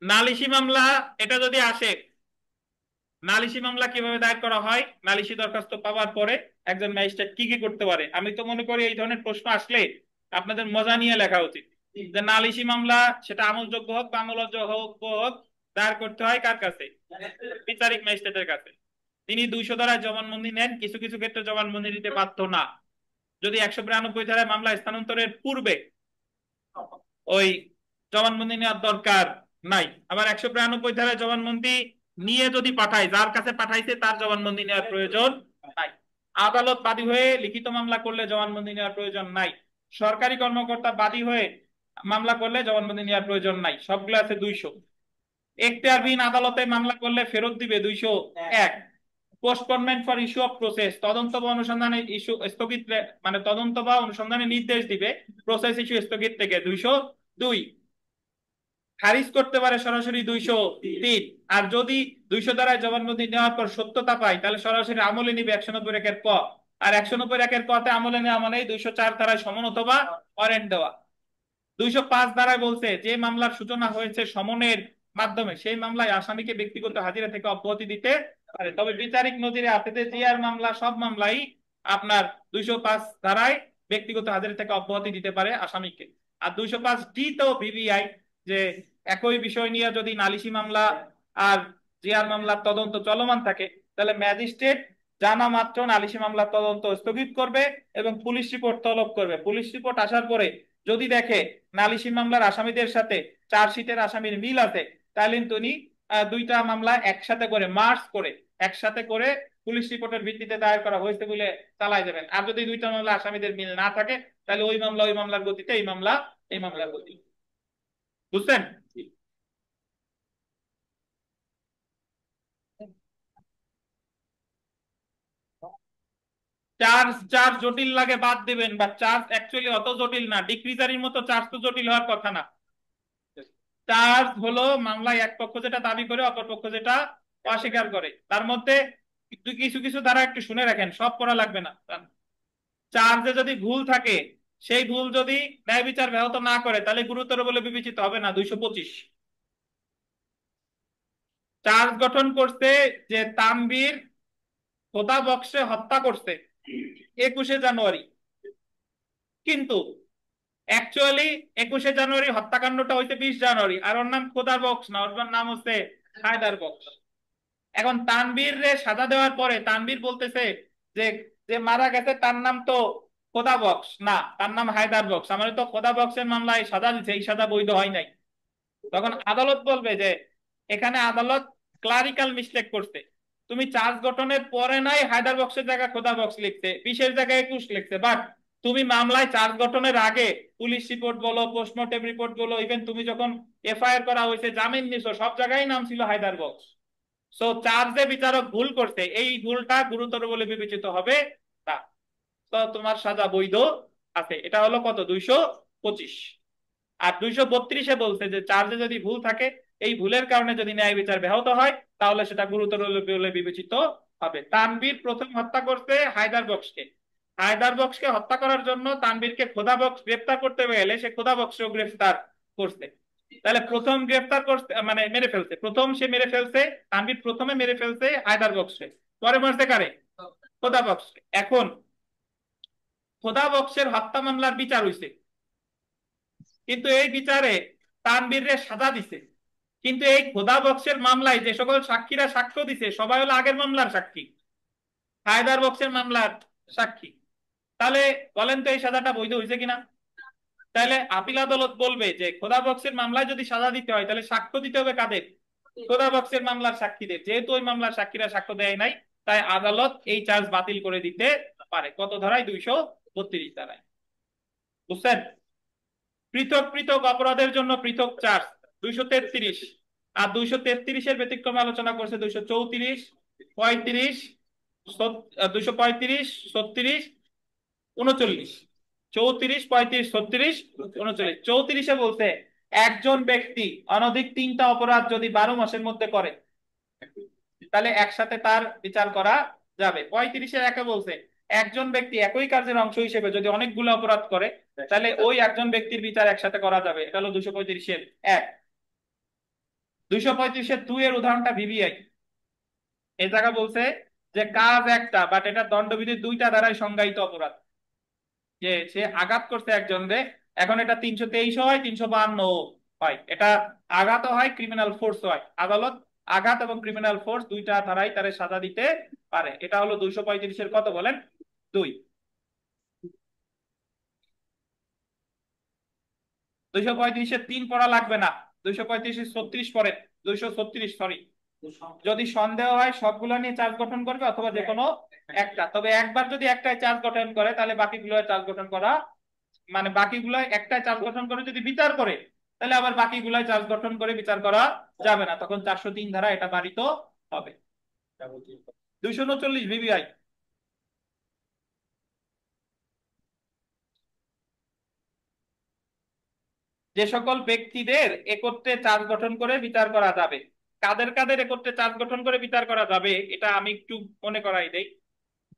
Speaker 1: নালিশি মামলা, এটা যদি আসে, নালিশি মামলা কিভাবে দায়ের করা হয়, নালিশি দরখাস্ত পাওয়ার পরে একজন ম্যাজিস্ট্রেট কি কি করতে পারে, আমি তো মনে করি এই ধরনের প্রশ্ন আসলে আপনাদের মজা নিয়ে লেখা উচিত। যে নালিশি মামলা সেটা আমলযোগ্য হোক বা আমলযোগ্য হোক দায়ের করতে হয় কার কাছে, বিচারিক ম্যাজিস্ট্রেটের কাছে। তিনি 200 ধারায় জবানবন্দি নেন, কিছু কিছু ক্ষেত্রে জবানবন্দি দিতে বাধ্য না। যদি 192 ধারায় মামলা স্থানান্তরের পূর্বে ওই জবানবন্দি নেওয়ার দরকার নাই, আবার 192 ধারায় জবানবন্দি নিয়ে যদি পাঠায়, যার কাছে পাঠাইছে তার জবানবন্দি নেওয়ার প্রয়োজন নাই। আদালত বাদী হয়ে লিখিত মামলা করলে জবানবন্দি নেওয়ার প্রয়োজন নাই। সরকারি কর্মকর্তা বাদী হয়ে মামলা করলে জবানবন্দি নেওয়ার প্রয়োজন নাই। সবগুলো আছে 200। এখতিয়ারবিহীন আদালতে মামলা করলে ফেরত দিবে 201। পোস্টপোনমেন্ট ফর ইস্যু অফ প্রসেস, তদন্ত বা অনুসন্ধানের ইস্যু স্থগিত, মানে তদন্ত বা অনুসন্ধানের নির্দেশ দিবে, প্রসেস ইস্যু স্থগিত থেকে 202। খারিজ করতে পারে সরাসরি 203। আর যদি 200 ধারায় জবানবন্দি নেওয়ার পর সত্যতা পায় তাহলে সরাসরি আমলে নিবে 190 ক। আর 190 কতে আমলে নেওয়া মানে 204 ধারায় সমন অথবা ওয়ারেন্ট দেওয়া। 205 ধারায় বলছে যে মামলার সূচনা হয়েছে সমনের মাধ্যমে সেই মামলায় আসামিকে ব্যক্তিগত হাজিরা থেকে অব্যাহতি দিতে পারে, তবে বিচারিক নজিরে আছে যে আর মামলা সব মামলাই আপনার 205 ধারায় ব্যক্তিগত হাজিরা থেকে অব্যাহতি দিতে পারে আসামিকে। আর 205D তো ভিভিআই, যে একই বিষয় নিয়ে যদি নালিশি মামলা আর জিআর মামলার তদন্ত চলমান থাকে তাহলে ম্যাজিস্ট্রেট জানা মাত্র নালিশি মামলার তদন্ত স্থগিত করবে এবং পুলিশ রিপোর্ট তলব করবে। পুলিশ রিপোর্ট আসার পরে যদি দেখে নালিশি মামলার আসামিদের সাথে চার্জশিটের আসামির মিল আছে, তাহলে তিনি দুইটা মামলা একসাথে করে মার্জ করে একসাথে করে পুলিশ রিপোর্টের ভিত্তিতে দায়ের করা হয়েছে বলে চালাই যাবেন। আর যদি দুইটা মামলা আসামিদের মিল না থাকে তাহলে ওই মামলা ওই মামলার গতিতে, এই মামলা এই মামলার গতি। বুঝছেন? চার্জ চার্জ জটিল লাগে বাদ দিবেন, বা চার্জ অ্যাকচুয়ালি অত জটিল না, ডিক্রিজারির মতো চার্জ তো জটিল হওয়ার কথা না। চার্জ হলো মামলায় এক পক্ষ যেটা দাবি করে অপর পক্ষ যেটা অস্বীকার করে, তার মধ্যে কিছু কিছু দ্বারা একটু শুনে রাখেন, সব পড়া লাগবে না। চার্জে যদি ভুল থাকে, সেই ভুল যদি ন্যায় বিচার ব্যাহত না করে তাহলে গুরুতর বলে বিবেচিত হবে না, 225। চার্জ গঠন করছে যে তানভীর খোদা বক্সে হত্যা করছে 21শে জানুয়ারি, কিন্তু অ্যাকচুয়ালি 21শে জানুয়ারি হত্যাকাণ্ডটা হইছে 20 জানুয়ারি, আর ওর নাম খোদা বক্স না, ওর নাম হচ্ছে হায়দার বক্স। এখন তানভীর রে সাজা দেওয়ার পরে তানভীর বলতেছে যে যে মারা গেছে তার নাম তো খোদা বক্স না, তার নাম হায়দার বক্স, আমার তো খোদা বক্সের মামলায় সাজা দিচ্ছে, এই সাজা বৈধ হয় নাই। তখন আদালত বলবে যে এখানে আদালত ক্লারিক্যাল মিস্টেক করছে, তুমি চার্জ গঠনের পরে নাই হায়দার বক্সের জায়গায় খোদা বক্স লিখছে, 20-এর জায়গায় 21 লিখছে, বাট তুমি মামলায় চার্জ গঠনের আগে পুলিশ রিপোর্ট বলো, পোস্টমর্টেম রিপোর্ট বলো, ইভেন তুমি যখন এফআইআর করা হয়েছে, জামিন নিছো, সব জায়গায় নাম ছিল হায়দার বক্স। সো চার্জে বিচারক ভুল করছে, এই ভুলটা গুরুতর বলে বিবেচিত হবে না। তো তোমার সাজা বৈধ আছে। এটা হলো কত, 225। আর 232-এ বলছে যে চার্জে যদি ভুল থাকে, এই ভুলের কারণে যদি ন্যায় বিচার ব্যাহত হয়, তাহলে সেটা গুরুতর বলে বিবেচিত হবে। তানভীর প্রথম হত্যা করতে হায়দার বক্সকে। হায়দার বক্সকে হত্যা করার জন্য তানভীরকে খোদা বক্স গ্রেফতার করতে গেলে সে খোদা বক্সও গ্রেফতার করছে। তাহলে প্রথম গ্রেফতার করতে মানে মেরে ফেলছে, প্রথম সে মেরে ফেলছে, তানভীর প্রথমে মেরে ফেলছে হায়দার বক্সকে, পরে মারছে কারে, খোদা বক্সকে। এখন খোদা বক্সের হত্যা মামলার বিচার হইছে, কিন্তু এই বিচারে তানভীরের সাজা দিছে। কিন্তু এই খোদা বক্সের মামলায় যে সকল সাক্ষীরা সাক্ষ্য দিছে সবাই হলো আগের মামলার সাক্ষী, হায়দার বক্সের মামলার সাক্ষী। তাহলে বলেন তো এই সাজাটা বৈধ হয়েছে কিনা? তাহলে আপিল আদালত বলবে যে খোদা বক্সের মামলায় যদি সাজা দিতে হয় তাহলে সাক্ষ্য দিতে হবে কাদের, খোদা বক্সের মামলার সাক্ষীদের। যেহেতু ওই মামলার সাক্ষীরা সাক্ষ্য দেয় নাই, তাই আদালত এই চার্জ বাতিল করে দিতে পারে। কত ধারায়, 232 ধারায়। বুঝছেন? পৃথক পৃথক অপরাধের জন্য পৃথক চার্জ 233। আর 233-এর ব্যতিক্রমে আলোচনা করছে 234, 35, 235, 36, 39। 34, 35, 36, 39। 34-এ বলছে একজন ব্যক্তি অনধিক 3টা অপরাধ যদি 12 মাসের মধ্যে করে তাহলে একসাথে তার বিচার করা যাবে। 35-এর একে বলছে একজন ব্যক্তি একই কাজের অংশ হিসেবে যদি অনেকগুলো অপরাধ করে তাহলে ওই একজন ব্যক্তির বিচার একসাথে করা যাবে। এটা হলো 235-এর 1। 235-এর 2 এর উদাহরণটা ভিভিআই। এই জায়গা বলছে যে কাজ একটা, বাট এটা দণ্ডবিধির 2টা ধারায় সংজ্ঞায়িত অপরাধ। যে সে আঘাত করছে একজনরে, এখন এটা 323 হয়, 352 হয়। এটা আঘাত হয়, ক্রিমিনাল ফোর্স হয়। আদালত আঘাত এবং ক্রিমিনাল ফোর্স 2টা ধারায় তারে সাজা দিতে পারে। এটা হলো 235-এর কত বলেন, 2। 235-এর 3 পড়া লাগবে না, 235-এর 36 পড়ে, 236 সরি। যদি সন্দেহ হয় সবগুলো নিয়ে চার্জ গঠন করবে অথবা যে কোনো একটা, তবে একবার যদি একটাই চার্জ গঠন করে তাহলে বাকিগুলো চার্জ গঠন করা মানে বাকিগুলো একটাই চার্জ গঠন করে যদি বিচার করে তাহলে আবার বাকিগুলো চার্জ গঠন করে বিচার করা যাবে না, তখন 403 ধারা এটা বাড়িত হবে। 239 ভিভিআই। যে সকল ব্যক্তিদের একত্রে চার্জ গঠন করে বিচার করা যাবে। কাদের কাদের একত্রে চার্জ গঠন করে বিচার করা যাবে এটা আমি একটু মনে করাই দেই।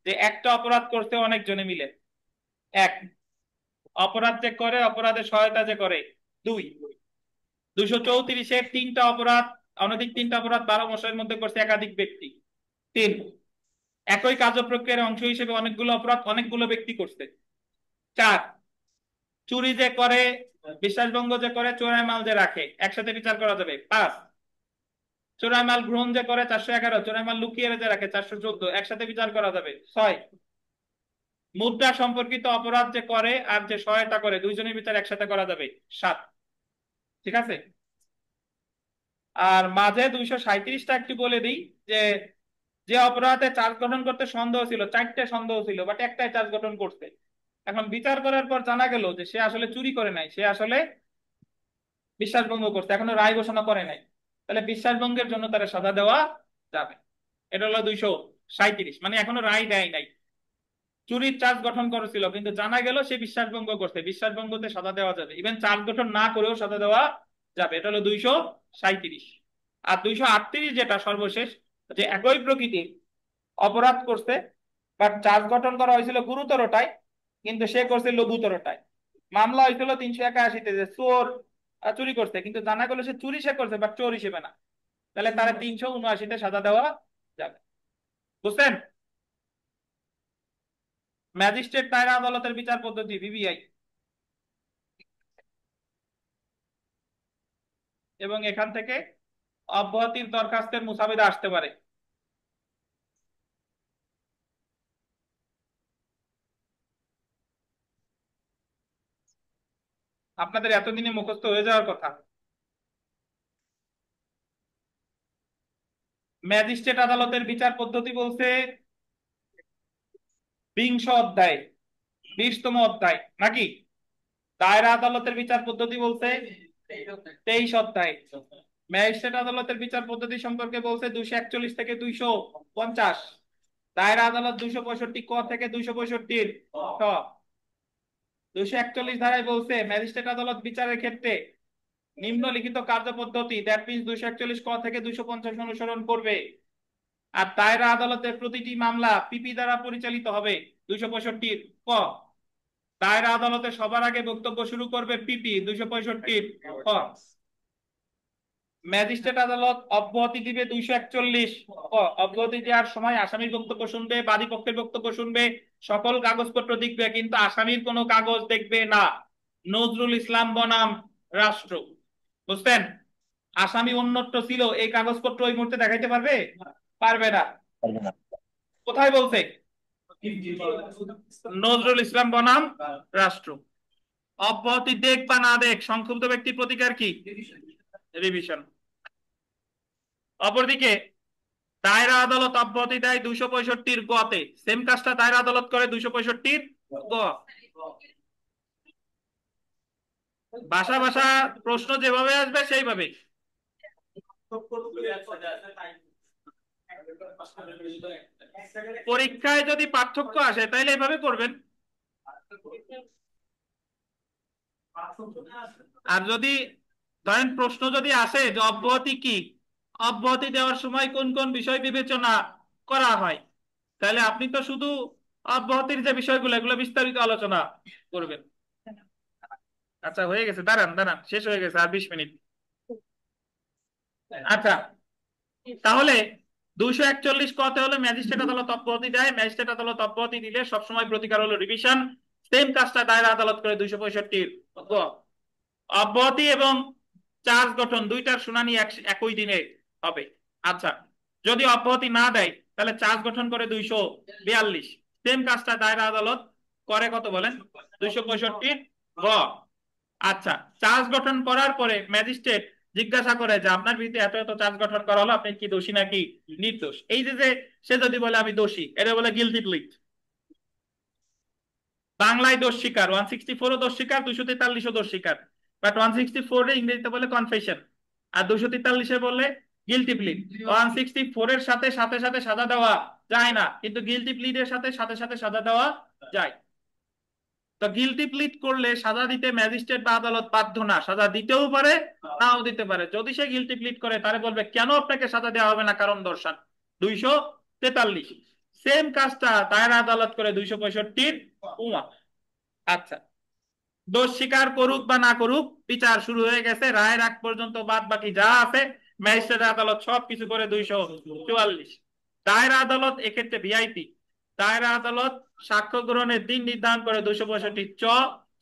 Speaker 1: যে একটা অপরাধ করতে অনেকজনে মিলে, এক। অপরাধ যে করে, অপরাধের সহায়তা যে করে, 2। 234-এর 3টা অপরাধ, অনধিক 3টা অপরাধ 12 মাসের মধ্যে করছে একাধিক ব্যক্তি, 3। একই কার্য প্রক্রিয়ার অংশ হিসেবে অনেকগুলো অপরাধ অনেকগুলো ব্যক্তি করছে, 4। চুরি যে করে, বিশ্বাসভঙ্গ যে করে, চোরাই মাল যে রাখে, একসাথে বিচার করা যাবে, 5। চোরাই মাল গ্রহণ যে করে 411, চোরাই মাল লুকিয়ে যে রাখে 414, একসাথে বিচার করা যাবে, 6। মুদ্রা সম্পর্কিত অপরাধ যে করে আর যে সহায়তা করে দুইজনের বিচার একসাথে করা যাবে, 7। ঠিক আছে? আর মাঝে 237টা একটু বলে দিই যে যে অপরাধে চার্জ গঠন করতে সন্দেহ ছিল, 4টে সন্দেহ ছিল বাট একটাই চার্জ গঠন করতে। এখন বিচার করার পর জানা গেল যে সে আসলে চুরি করে নাই, সে আসলে বিশ্বাসভঙ্গ করছে, এখনো রায় ঘোষণা করে নাই, তাহলে বিশ্বাসভঙ্গের জন্য তারা সাজা দেওয়া যাবে। এটা হলো 237, মানে এখনো রায় দেয় নাই। চুরির চার্জ গঠন করেছিল কিন্তু জানা গেল সে বিশ্বাসভঙ্গ করছে, বিশ্বাসভঙ্গতে সাজা দেওয়া যাবে, ইভেন চার্জ গঠন না করেও সাজা দেওয়া যাবে। এটা হলো 237। আর 238 যেটা সর্বশেষ, যে একই প্রকৃতির অপরাধ করছে বাট চার্জ গঠন করা হয়েছিল গুরুতরটাই, কিন্তু সে করছে লঘুতরটাই। মামলা হয়েছিল 381-তে যে চোর চুরি করছে, কিন্তু জানা গেল সে চুরি সে করছে বাট চোর হিসেবে না, তাহলে তারা 379-তে সাজা দেওয়া যাবে। বুঝছেন? ম্যাজিস্ট্রেট দায়রা আদালতের বিচার পদ্ধতি ভিভিআই, এবং এখান থেকে অব্যাহতির দরখাস্তের মুসাবিদা আসতে পারে। আপনাদের এতদিনে মুখস্থ হয়ে যাওয়ার কথা। ম্যাজিস্ট্রেট আদালতের বিচার পদ্ধতি বলছে 20 অধ্যায়, 20তম অধ্যায় নাকি? দায়রা আদালতের বিচার পদ্ধতি বলছে 23 অধ্যায়। ম্যাজিস্ট্রেট আদালতের বিচার পদ্ধতি সম্পর্কে বলছে 241 থেকে 250। দায়রা আদালত 265 ক থেকে 265 খ। 241 ধারায় বলছে ম্যাজিস্ট্রেট আদালত বিচারের ক্ষেত্রে নিম্নলিখিত কার্যপদ্ধতি, দ্যাট মিন্স 241 ক থেকে 250 অনুসরণ করবে। আর দায়রা আদালতের প্রতিটি মামলা পিপি দ্বারা পরিচালিত হবে। 265 ক। দায়রা আদালতে সবার আগে বক্তব্য শুরু করবে পিপি। 265 খ। ম্যাজিস্ট্রেট আদালত অব্যাহতি দিবে 241 ক। অব্যাহতি দেওয়ার সময় আসামির বক্তব্য শুনবে, বাদী পক্ষের বক্তব্য শুনবে, সকল কাগজপত্র দেখবে, কিন্তু আসামির কোনো কাগজ দেখবে না। নজরুল ইসলাম বনাম রাষ্ট্র। বুঝছেন? আসামি অন্যত্র ছিল, এই কাগজপত্র ওই মুহূর্তে দেখাইতে পারবে? পারবে না।
Speaker 4: পারবে না।
Speaker 1: কোথায় বলছে? নজরুল ইসলাম বনাম রাষ্ট্র। অব্যাহতি দেখ বা না দেখ, সংক্ষুব্ধ ব্যক্তির প্রতিকার কি? রিভিশন। অপরদিকে দায়রা আদালত অব্যাহতি দেয় 265 গতে। সেম কাজটা দায়রা আদালত করে 265 গ। ভাষা ভাষা প্রশ্ন যেভাবে আসবে সেইভাবে। পরীক্ষায় যদি পার্থক্য আসে তাহলে এভাবে করবেন। আর যদি ধরেন প্রশ্ন যদি আসে যে অব্যাহতি কি, অব্যাহতি দেওয়ার সময় কোন কোন বিষয় বিবেচনা করা হয়, তাহলে আপনি তো শুধু অব্যাহতির যে বিষয়গুলো এগুলো বিস্তারিত আলোচনা করবেন। আচ্ছা হয়ে গেছে, দাঁড়ান দাঁড়ান, শেষ হয়ে গেছে, আর 20 মিনিট। আচ্ছা তাহলে 241 কতে হলো ম্যাজিস্ট্রেট আদালত অব্যাহতি দেয়। ম্যাজিস্ট্রেট আদালত অব্যাহতি দিলে সবসময় প্রতিকার হলো রিভিশন। সেম কাজটা দায়রা আদালত করে 265 গ। অব্যাহতি এবং চার্জ গঠন দুইটার শুনানি একই দিনে হবে। আচ্ছা যদি অব্যাহতি না দেয় তাহলে চার্জ গঠন করে 242। সেম কাজটা দায়রা আদালত করে কত বলেন? 265 গ। আচ্ছা চার্জ গঠন করার পরে ম্যাজিস্ট্রেট জিজ্ঞাসা করে যে আপনার বিরুদ্ধে এত এত চার্জ গঠন করা হলো, আপনি কি দোষী নাকি নির্দোষ? এই যে সে যদি বলে আমি দোষী, এটা বলে গিলটি প্লিট। বাংলায় দোষ স্বীকার, 164 ও দোষ স্বীকার, 243 ও দোষ স্বীকার। বাট 164 এ ইংরেজিতে বলে কনফেশন, আর 243 এ বলে গিলটি প্লিট। 164 এর সাথে সাথে সাথে সাজা দেওয়া যায় না, কিন্তু গিলটি প্লিটের সাথে সাথে সাথে সাজা দেওয়া যায়। তো গিলটি প্লিট করলে সাজা দিতে ম্যাজিস্ট্রেট বা আদালত বাধ্য না, সাজা দিতেও পারে নাও দিতে পারে। যদি সে গিলটি প্লিট করে তাহলে বলবে কেন আপনাকে সাজা দেওয়া হবে না, কারণ দর্শান। 243। সেম কাজটা দায়রা আদালত করে 265 উমা। আচ্ছা দোষ স্বীকার করুক বা না করুক, বিচার শুরু হয়ে গেছে। রায়ের আগ পর্যন্ত বাদ বাকি যা আছে ম্যাজিস্ট্রেট আদালত সবকিছু করে 244। দায়রা আদালত এক্ষেত্রে ভিআইপি। দায়রা আদালত সাক্ষ্য গ্রহণের দিন নির্ধারণ করে 265 চ,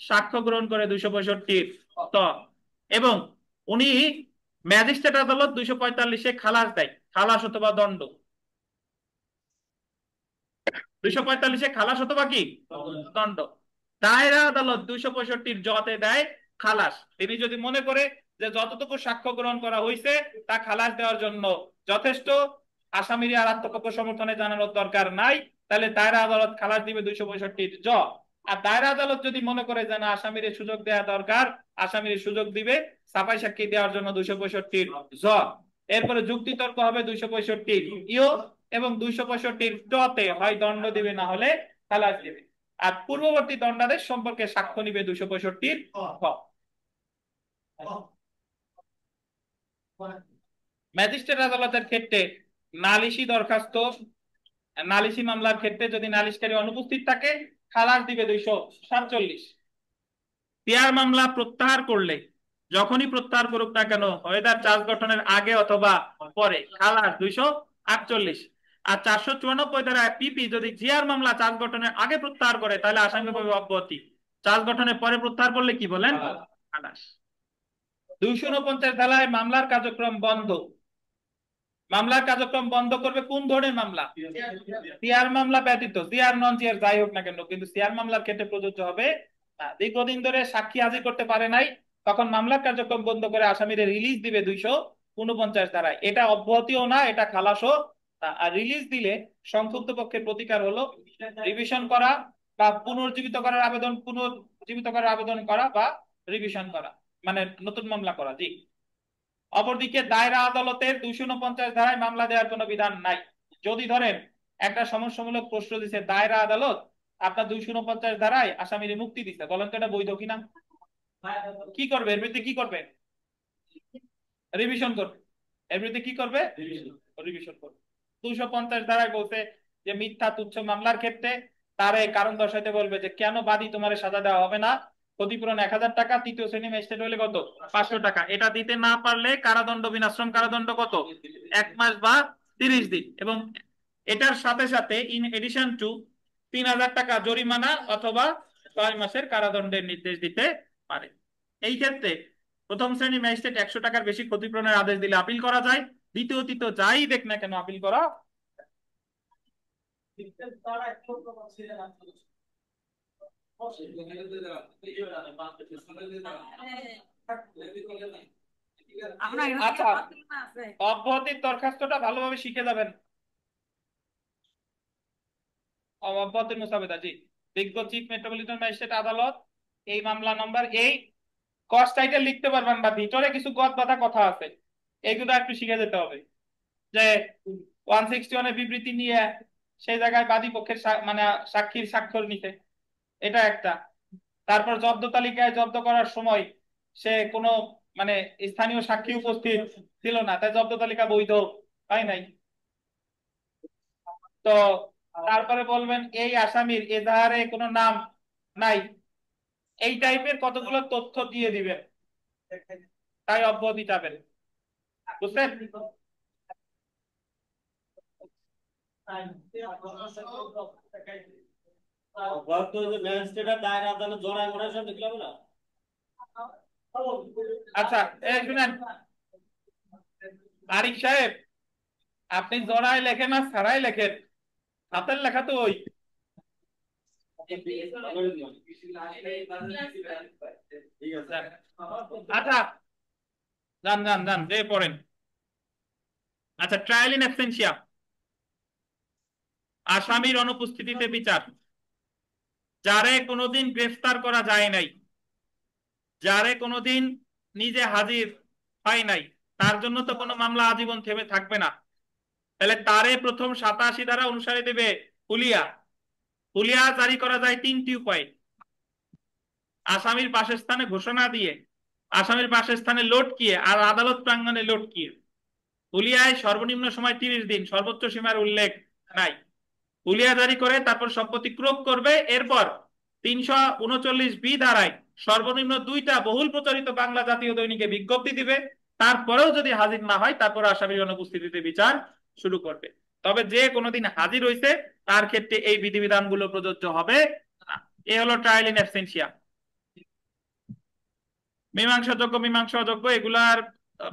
Speaker 1: সাক্ষ্য গ্রহণ করে 265 ত। এবং উনি ম্যাজিস্ট্রেট আদালত 245-এ খালাস দেয়, খালাস অথবা দণ্ড। 245-এ খালাস অথবা কি দণ্ড। দায়রা আদালত 265 জতে দেয় খালাস। তিনি যদি মনে করে যে যতটুকু সাক্ষ্য গ্রহণ করা হয়েছে তা খালাস দেওয়ার জন্য যথেষ্ট, আসামির আর আত্মপক্ষ সমর্থনে জানানোর দরকার নাই, তাহলে দায়রা আদালত খালাস দিবে 265 জ। আর দায়রা আদালত যদি মনে করে যে না আসামির সুযোগ দেওয়া দরকার, আসামির সুযোগ দিবে সাফাই সাক্ষী দেওয়ার জন্য 265 জ। এরপরে যুক্তি তর্ক হবে 265 ইও, এবং 265 টতে হয় দণ্ড দিবে না হলে খালাস দিবে। আর পূর্ববর্তী দণ্ডাদেশ সম্পর্কে সাক্ষ্য নিবে 265 খ। ম্যাজিস্ট্রেট আদালতের ক্ষেত্রে নালিশি দরখাস্ত, নালিশি মামলার ক্ষেত্রে যদি নালিশকারী অনুপস্থিত থাকে খালাস দিবে 247। পিয়ার মামলা প্রত্যাহার করলে, যখনই প্রত্যাহার করুক না কেন, ওয়েদার চার্জ গঠনের আগে অথবা পরে, খালাস 248। আর 494 ধারা পিপি যদি জিআর মামলা চার্জ গঠনের আগে প্রত্যাহার করে তাহলে আসামি পাবে অব্যাহতি, চার্জ গঠনের পরে প্রত্যাহার করলে কি বলেন? খালাস। 249 ধারায় মামলার কার্যক্রম বন্ধ। মামলার কার্যক্রম বন্ধ করবে কোন ধরনের মামলা? সিআর মামলা ব্যতীত, সিআর নন সিআর যাই হোক না কেন, কিন্তু সিআর মামলার ক্ষেত্রে প্রযোজ্য হবে না। দীর্ঘদিন ধরে সাক্ষী হাজির করতে পারে নাই, তখন মামলার কার্যক্রম বন্ধ করে আসামিরে রিলিজ দিবে 249 ধারায়। এটা অব্যাহতিও না, এটা খালাসও না। আর রিলিজ দিলে সংক্ষুব্ধ পক্ষের প্রতিকার হলো রিভিশন করা বা পুনর্জীবিত করার আবেদন করা বা রিভিশন করা, মানে নতুন মামলা করা। জি। অপরদিকে দায়রা আদালতের 249 ধারায় মামলা দেওয়ার কোনো বিধান নাই। যদি ধরেন একটা সমস্যামূলক প্রশ্ন দিছে দায়রা আদালত, আপনার 249 ধারায় আসামির মুক্তি দিছে, বলেন তো এটা বৈধ কিনা? কি করবে এর বিরুদ্ধে? কি করবে? রিভিশন করবে। এর বিরুদ্ধে কি করবে? রিভিশন করবে। 250 ধারায় বলছে যে মিথ্যা তুচ্ছ মামলার ক্ষেত্রে তারে কারণ দর্শাইতে বলবে যে কেন বাদী তোমার সাজা দেওয়া হবে না, ক্ষতিপূরণ 1000 টাকা, তৃতীয় শ্রেণী ম্যাজিস্ট্রেট হলে কত 500 টাকা। এটা দিতে না পারলে কারাদণ্ড, বিনাশ্রম কারাদণ্ড কত 1 মাস বা 30 দিন। এবং এটার সাথে সাথে ইন এডিশন টু 3000 টাকা জরিমানা অথবা 6 মাসের কারাদণ্ডের নির্দেশ দিতে পারে। এই ক্ষেত্রে প্রথম শ্রেণী ম্যাজিস্ট্রেট 100 টাকার বেশি ক্ষতিপূরণের আদেশ দিলে আপিল করা যায়, দ্বিতীয় তৃতীয় যাই দেখ না কেন আপিল করা। আচ্ছা, অব্যাহতির দরখাস্তটা ভালোভাবে শিখে যাবেন। অব্যাহতির মুসাবেদা, জি, বিজ্ঞ চিফ মেট্রোপলিটন ম্যাজিস্ট্রেট আদালত, এই মামলা নাম্বার, এই কস টাইটেল লিখতে পারবেন, বা ভিতরে কিছু গদ বাঁধা কথা আছে, এইগুলো একটু শিখে যেতে হবে। যে 161 এর বিবৃতি নিয়ে সেই জায়গায় বাদী পক্ষের মানে সাক্ষীর স্বাক্ষর নিতে, এটা একটা। তারপর জব্দ তালিকায় জব্দ করার সময় সে কোনো মানে স্থানীয় সাক্ষী উপস্থিত ছিল না, তাই জব্দ তালিকা বৈধ হয় নাই। তো তারপরে বলবেন এই আসামির এজাহারে কোনো নাম নাই, এই টাইপের কতগুলো তথ্য দিয়ে দিবেন, তাই অব্যাহতি যাবেন। বুঝছেন?
Speaker 2: ম্যাজিস্ট্রেট দায়রা আদালত জড়ায় মনে সব দেখলাম না।
Speaker 1: আচ্ছা, এই শুনেন আরিফ সাহেব, আপনি জড়ায় লেখেন আর ছাড়াই লেখেন, হাতের লেখা তো ওই। আচ্ছা, যান যান যান যে পড়েন। আচ্ছা, ট্রায়াল ইন অ্যাবসেন্সিয়া, আসামির অনুপস্থিতিতে বিচার। যারে কোনোদিন গ্রেফতার করা যায় নাই, যারে কোনোদিন নিজে হাজির হয় নাই, তার জন্য তো কোনো মামলা আজীবন থেমে থাকবে না। তাহলে তারে প্রথম 87 ধারা অনুসারে দেবে হুলিয়া। হুলিয়া জারি করা যায় 3টি উপায়ে: আসামির বাসস্থানে ঘোষণা দিয়ে, আসামির বাসস্থানে লটকিয়ে, আর আদালত প্রাঙ্গণে লটকিয়ে। হুলিয়ায় সর্বনিম্ন সময় 30 দিন, সর্বোচ্চ সীমার উল্লেখ নাই। হুলিয়া জারি করে তারপর সম্পত্তি ক্রোক করবে। এরপর 339B ধারায় সর্বনিম্ন 2টা বহুল প্রচারিত বাংলা জাতীয় দৈনিকে বিজ্ঞপ্তি দিবে। তারপরেও যদি হাজির না হয়, তারপর আসামির অনুপস্থিতিতে বিচার শুরু করবে। তবে যে কোনোদিন হাজির হয়েছে তার ক্ষেত্রে এই বিধিবিধানগুলো প্রযোজ্য হবে না। এ হলো ট্রায়াল ইন অ্যাবসেন্সিয়া। মীমাংসাযোগ্য, মীমাংসা অযোগ্য, এগুলার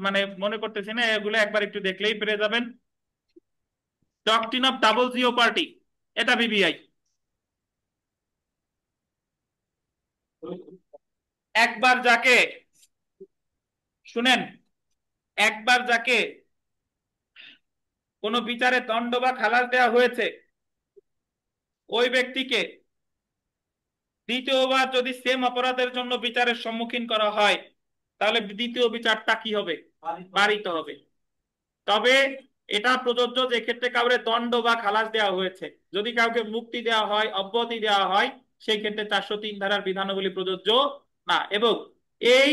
Speaker 1: মানে মনে করতেছি না, এগুলো একবার একটু দেখলেই পেরে যাবেন। Doctrine of double Jio party, এটা বিবিআই। একবার যাকে, শুনেন, একবার যাকে কোনো বিচারে দণ্ড বা খালাস দেওয়া হয়েছে, ওই ব্যক্তিকে দ্বিতীয়বার যদি সেম অপরাধের জন্য বিচারের সম্মুখীন করা হয়, তাহলে দ্বিতীয় বিচারটা কি হবে? বাড়িতে হবে। তবে এটা প্রযোজ্য যে ক্ষেত্রে কাউকে দণ্ড বা খালাস দেওয়া হয়েছে। যদি কাউকে মুক্তি দেওয়া হয়, অব্যাহতি দেওয়া হয়, সেই ক্ষেত্রে 403 ধারার বিধানাবলী প্রযোজ্য না। এবং এই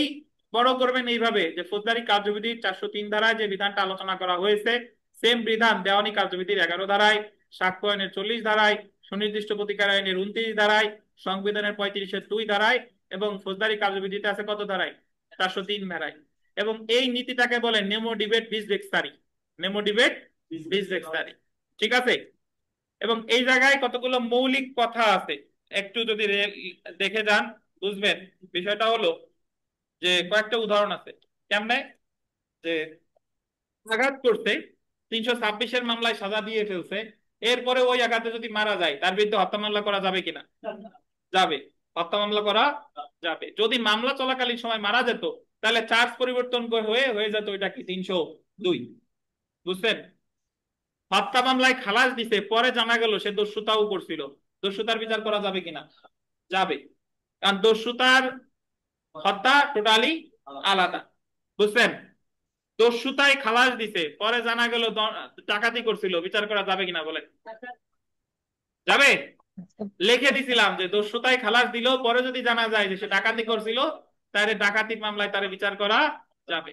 Speaker 1: বড় করবেন এইভাবে যে ফৌজদারি কার্যবিধির 403 ধারায় যে বিধানটা আলোচনা করা হয়েছে, সেম বিধান দেওয়ানি কার্যবিধির 11 ধারায়, সাক্ষ্য আইনের 40 ধারায়, সুনির্দিষ্ট প্রতিকার আইনের 29 ধারায়, সংবিধানের 35-2 ধারায়, এবং ফৌজদারি কার্যবিধিতে আছে কত ধারায়? 403 ধারায়। এবং এই নীতিটাকে বলে নেমো ডিবেট বিস ভেক্সারি, নেমো ডিবেট বিস ভেক্সারি। ঠিক আছে? এবং এই জায়গায় কতগুলো মৌলিক কথা আছে, একটু যদি দেখে যান বুঝবেন। বিষয়টা হলো যে কয়েকটা উদাহরণ আছে। কেমনে? যে আঘাত করতে 326-এর মামলায় সাজা দিয়ে ফেলছে, এরপরে ওই আঘাতে যদি মারা যায়, তার বিরুদ্ধে হত্যা মামলা করা যাবে কিনা? যাবে, হত্যা মামলা করা যাবে। যদি মামলা চলাকালীন সময় মারা যেত, তাহলে চার্জ পরিবর্তন হয়ে হয়ে যেত ওইটা কি 302। বুঝছেন? হত্যা মামলায় খালাস দিছে, পরে জানা গেল সে দস্যুতাও করছিল, দস্যুতার বিচার করা যাবে কিনা? যাবে, কারণ দস্যুতার হত্যা টোটালি আলাদা। বুঝছেন? দস্যুতায় খালাস দিছে, পরে জানা গেল ডাকাতি করছিল, বিচার করা যাবে কিনা বলেন? যাবে? লিখে দিছিলাম যে দস্যুতায় খালাস দিল, পরে যদি জানা যায় যে সে ডাকাতি করছিল, তাহলে ডাকাতির মামলায় তারে বিচার করা যাবে।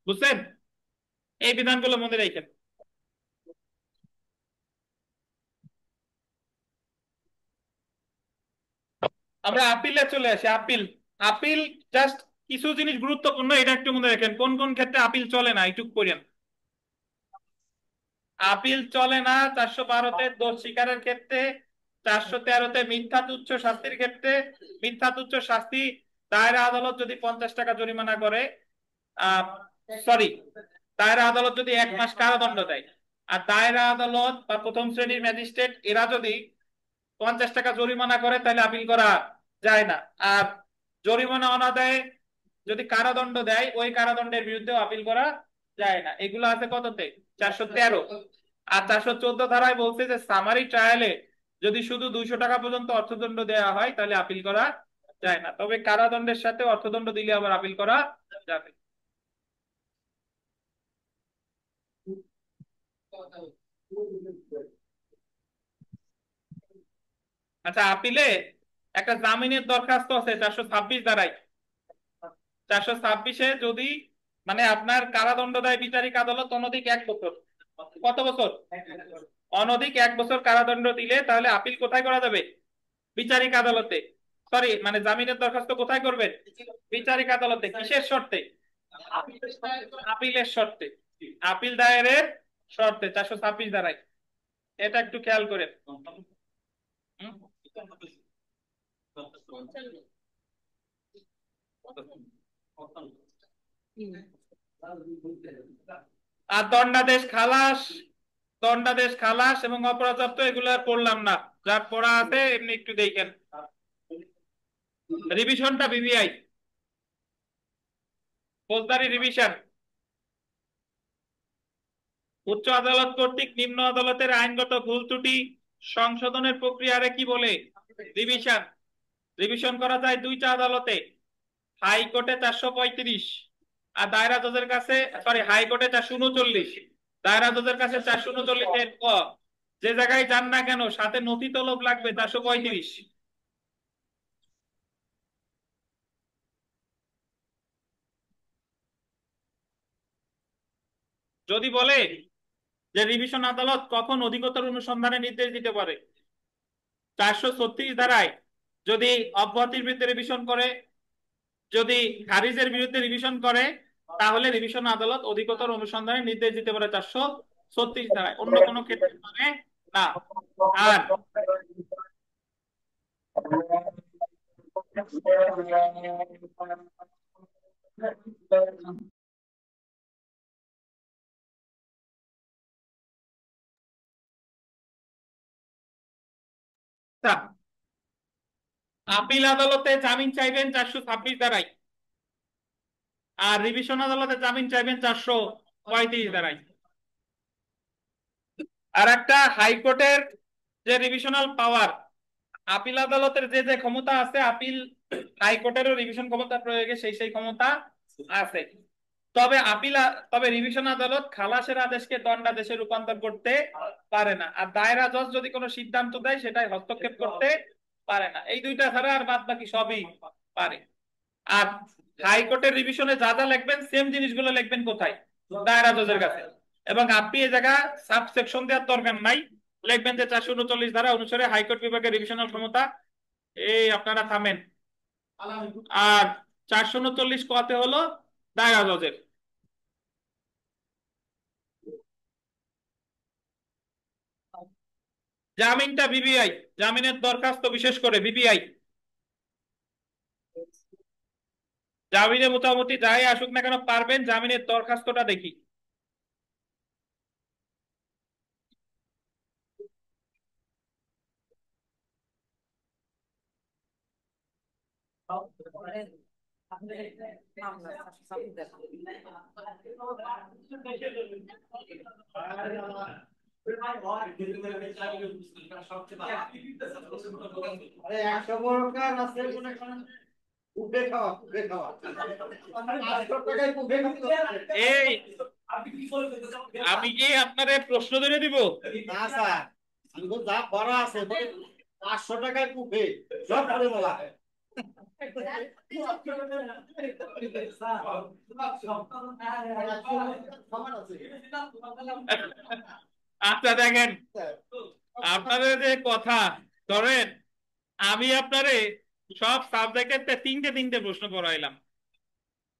Speaker 1: বুঝছেন? এই বিধানগুলো মনে রাখেন। আমরা আপিলে চলে আসি। আপিল, আপিল জাস্ট কিছু জিনিস গুরুত্বপূর্ণ, এটা একটু মনে রাখেন। কোন কোন ক্ষেত্রে আপিল চলে না একটু পড়েন। আপিল চলে না 412-তে দোষ স্বীকারের ক্ষেত্রে, 413-তে মিথ্যা তুচ্ছ শাস্তির ক্ষেত্রে। মিথ্যা তুচ্ছ শাস্তি দায়রা আদালত যদি 50 টাকা জরিমানা করে, সরি, দায়রা আদালত যদি 1 মাস কারাদণ্ড দেয়, আর দায়রা আদালত বা প্রথম শ্রেণীর ম্যাজিস্ট্রেট এরা যদি 50 টাকা জরিমানা করে, তাহলে আপিল করা যায় না। আর জরিমানা অনাদায়ে যদি কারাদণ্ড দেয়, ওই কারাদণ্ডের বিরুদ্ধেও আপিল করা যায় না। এগুলো আছে কততে? 413। আর 414 ধারায় বলছে যে সামারি ট্রায়ালে যদি শুধু 200 টাকা পর্যন্ত অর্থদণ্ড দেওয়া হয়, তাহলে আপিল করা যায় না। তবে কারাদণ্ডের সাথে অর্থদণ্ড দিলে আবার আপিল করা যাবে। আচ্ছা, আপিলে একটা জামিনের দরখাস্ত আছে 426 ধারায়। 426-এ যদি মানে আপনার কারাদণ্ড দেয় বিচারিক আদালত অনধিক 1 বছর, কত বছর? অনধিক 1 বছর কারাদণ্ড দিলে তাহলে আপিল কোথায় করা যাবে? বিচারিক আদালতে। সরি, মানে জামিনের দরখাস্ত কোথায় করবেন? বিচারিক আদালতে। কিসের শর্তে? আপিলের শর্তে। আপিল দায়েরের শর্তে 426 ধারায়। এটা একটু খেয়াল করেন। হুম? আর দণ্ডাদেশ খালাস, দণ্ডাদেশ খালাস এবং অপরাধপ্রাপ্ত এগুলো আর পড়লাম না, যা পড়া আছে এমনি একটু দেখেন। রিভিশনটা বিবিআই, ফৌজদারি রিভিশন। উচ্চ আদালত কর্তৃক নিম্ন আদালতের আইনগত ভুল ত্রুটি সংশোধনের প্রক্রিয়ারে কি বলে? রিভিশন। রিভিশন করা যায় 2টা আদালতে, হাইকোর্টে 435 আর দায়রা জজের কাছে, সরি, হাইকোর্টে 439, দায়রা জজের কাছে 439 এর ক। যে জায়গায় যান না কেন সাথে নথি তলব লাগবে 435। যদি বলে যে রিভিশন আদালত কখন অধিকতর অনুসন্ধানের নির্দেশ দিতে পারে, 436 ধারায় যদি অব্যাহতির বিরুদ্ধে রিভিশন করে, যদি খারিজের বিরুদ্ধে রিভিশন করে, তাহলে রিভিশন আদালত অধিকতর অনুসন্ধানের নির্দেশ দিতে পারে 436 ধারায়, অন্য কোনো ক্ষেত্রে পারে না। আর আপিল আদালতে জামিন চাইবেন 426 ধারায়, আর রিভিশন আদালতে জামিন চাইবেন 435 ধারায়। আর একটা হাইকোর্টের যে রিভিশনাল পাওয়ার, আপিল আদালতের যে যে ক্ষমতা আছে, আপিল হাইকোর্টেরও রিভিশন ক্ষমতা প্রয়োগে সেই সেই ক্ষমতা আছে। তবে তবে রিভিশন আদালত খালাসের আদেশকে দণ্ডাদেশে রূপান্তর করতে পারে না। আর দায়রা জজ যদি কোনো সিদ্ধান্ত দেয় সেটাই হস্তক্ষেপ করতে পারে না। এই 2টা ছাড়া আর বাদ বাকি সবই পারে। আর হাইকোর্টের রিভিশনে যা যা লিখবেন সেম জিনিসগুলো লিখবেন কোথায়? দায়রা জজের কাছে। এবং আপনি এই জায়গা সাবসেকশন দেওয়ার দরকার নাই, লিখবেন যে 439 ধারা অনুসারে হাইকোর্ট বিভাগের রিভিশনাল ক্ষমতা, এই আপনারা থামেন। আর 439 কতে হলো দায়রা জজের। জামিনটা বিবিআই, জামিনের দরখাস্ত বিশেষ করে বিবিআই। জামিনে মোটামুটি যাই আসুক না কেন পারবেন, জামিনের দরখাস্তটা দেখি।
Speaker 3: মামলা 426 দেখা।
Speaker 2: আরে 100 বড় কাজ আছে মনে করেন। কুফে খাওয়া, কুফে খাওয়া। 500 টাকায় কুফে খাওয়া।
Speaker 1: এই আমি কি আপনারে প্রশ্ন ধরে দিব?
Speaker 2: না স্যার, আমি তো যা করা আছে 500 টাকায় কুফে সব করে বলা হয়।
Speaker 1: আচ্ছা দেখেন, আপনাদের যে কথা, ধরেন আমি আপনারে সব সাবজেক্টের তিনটে তিনটে প্রশ্ন করাইলাম,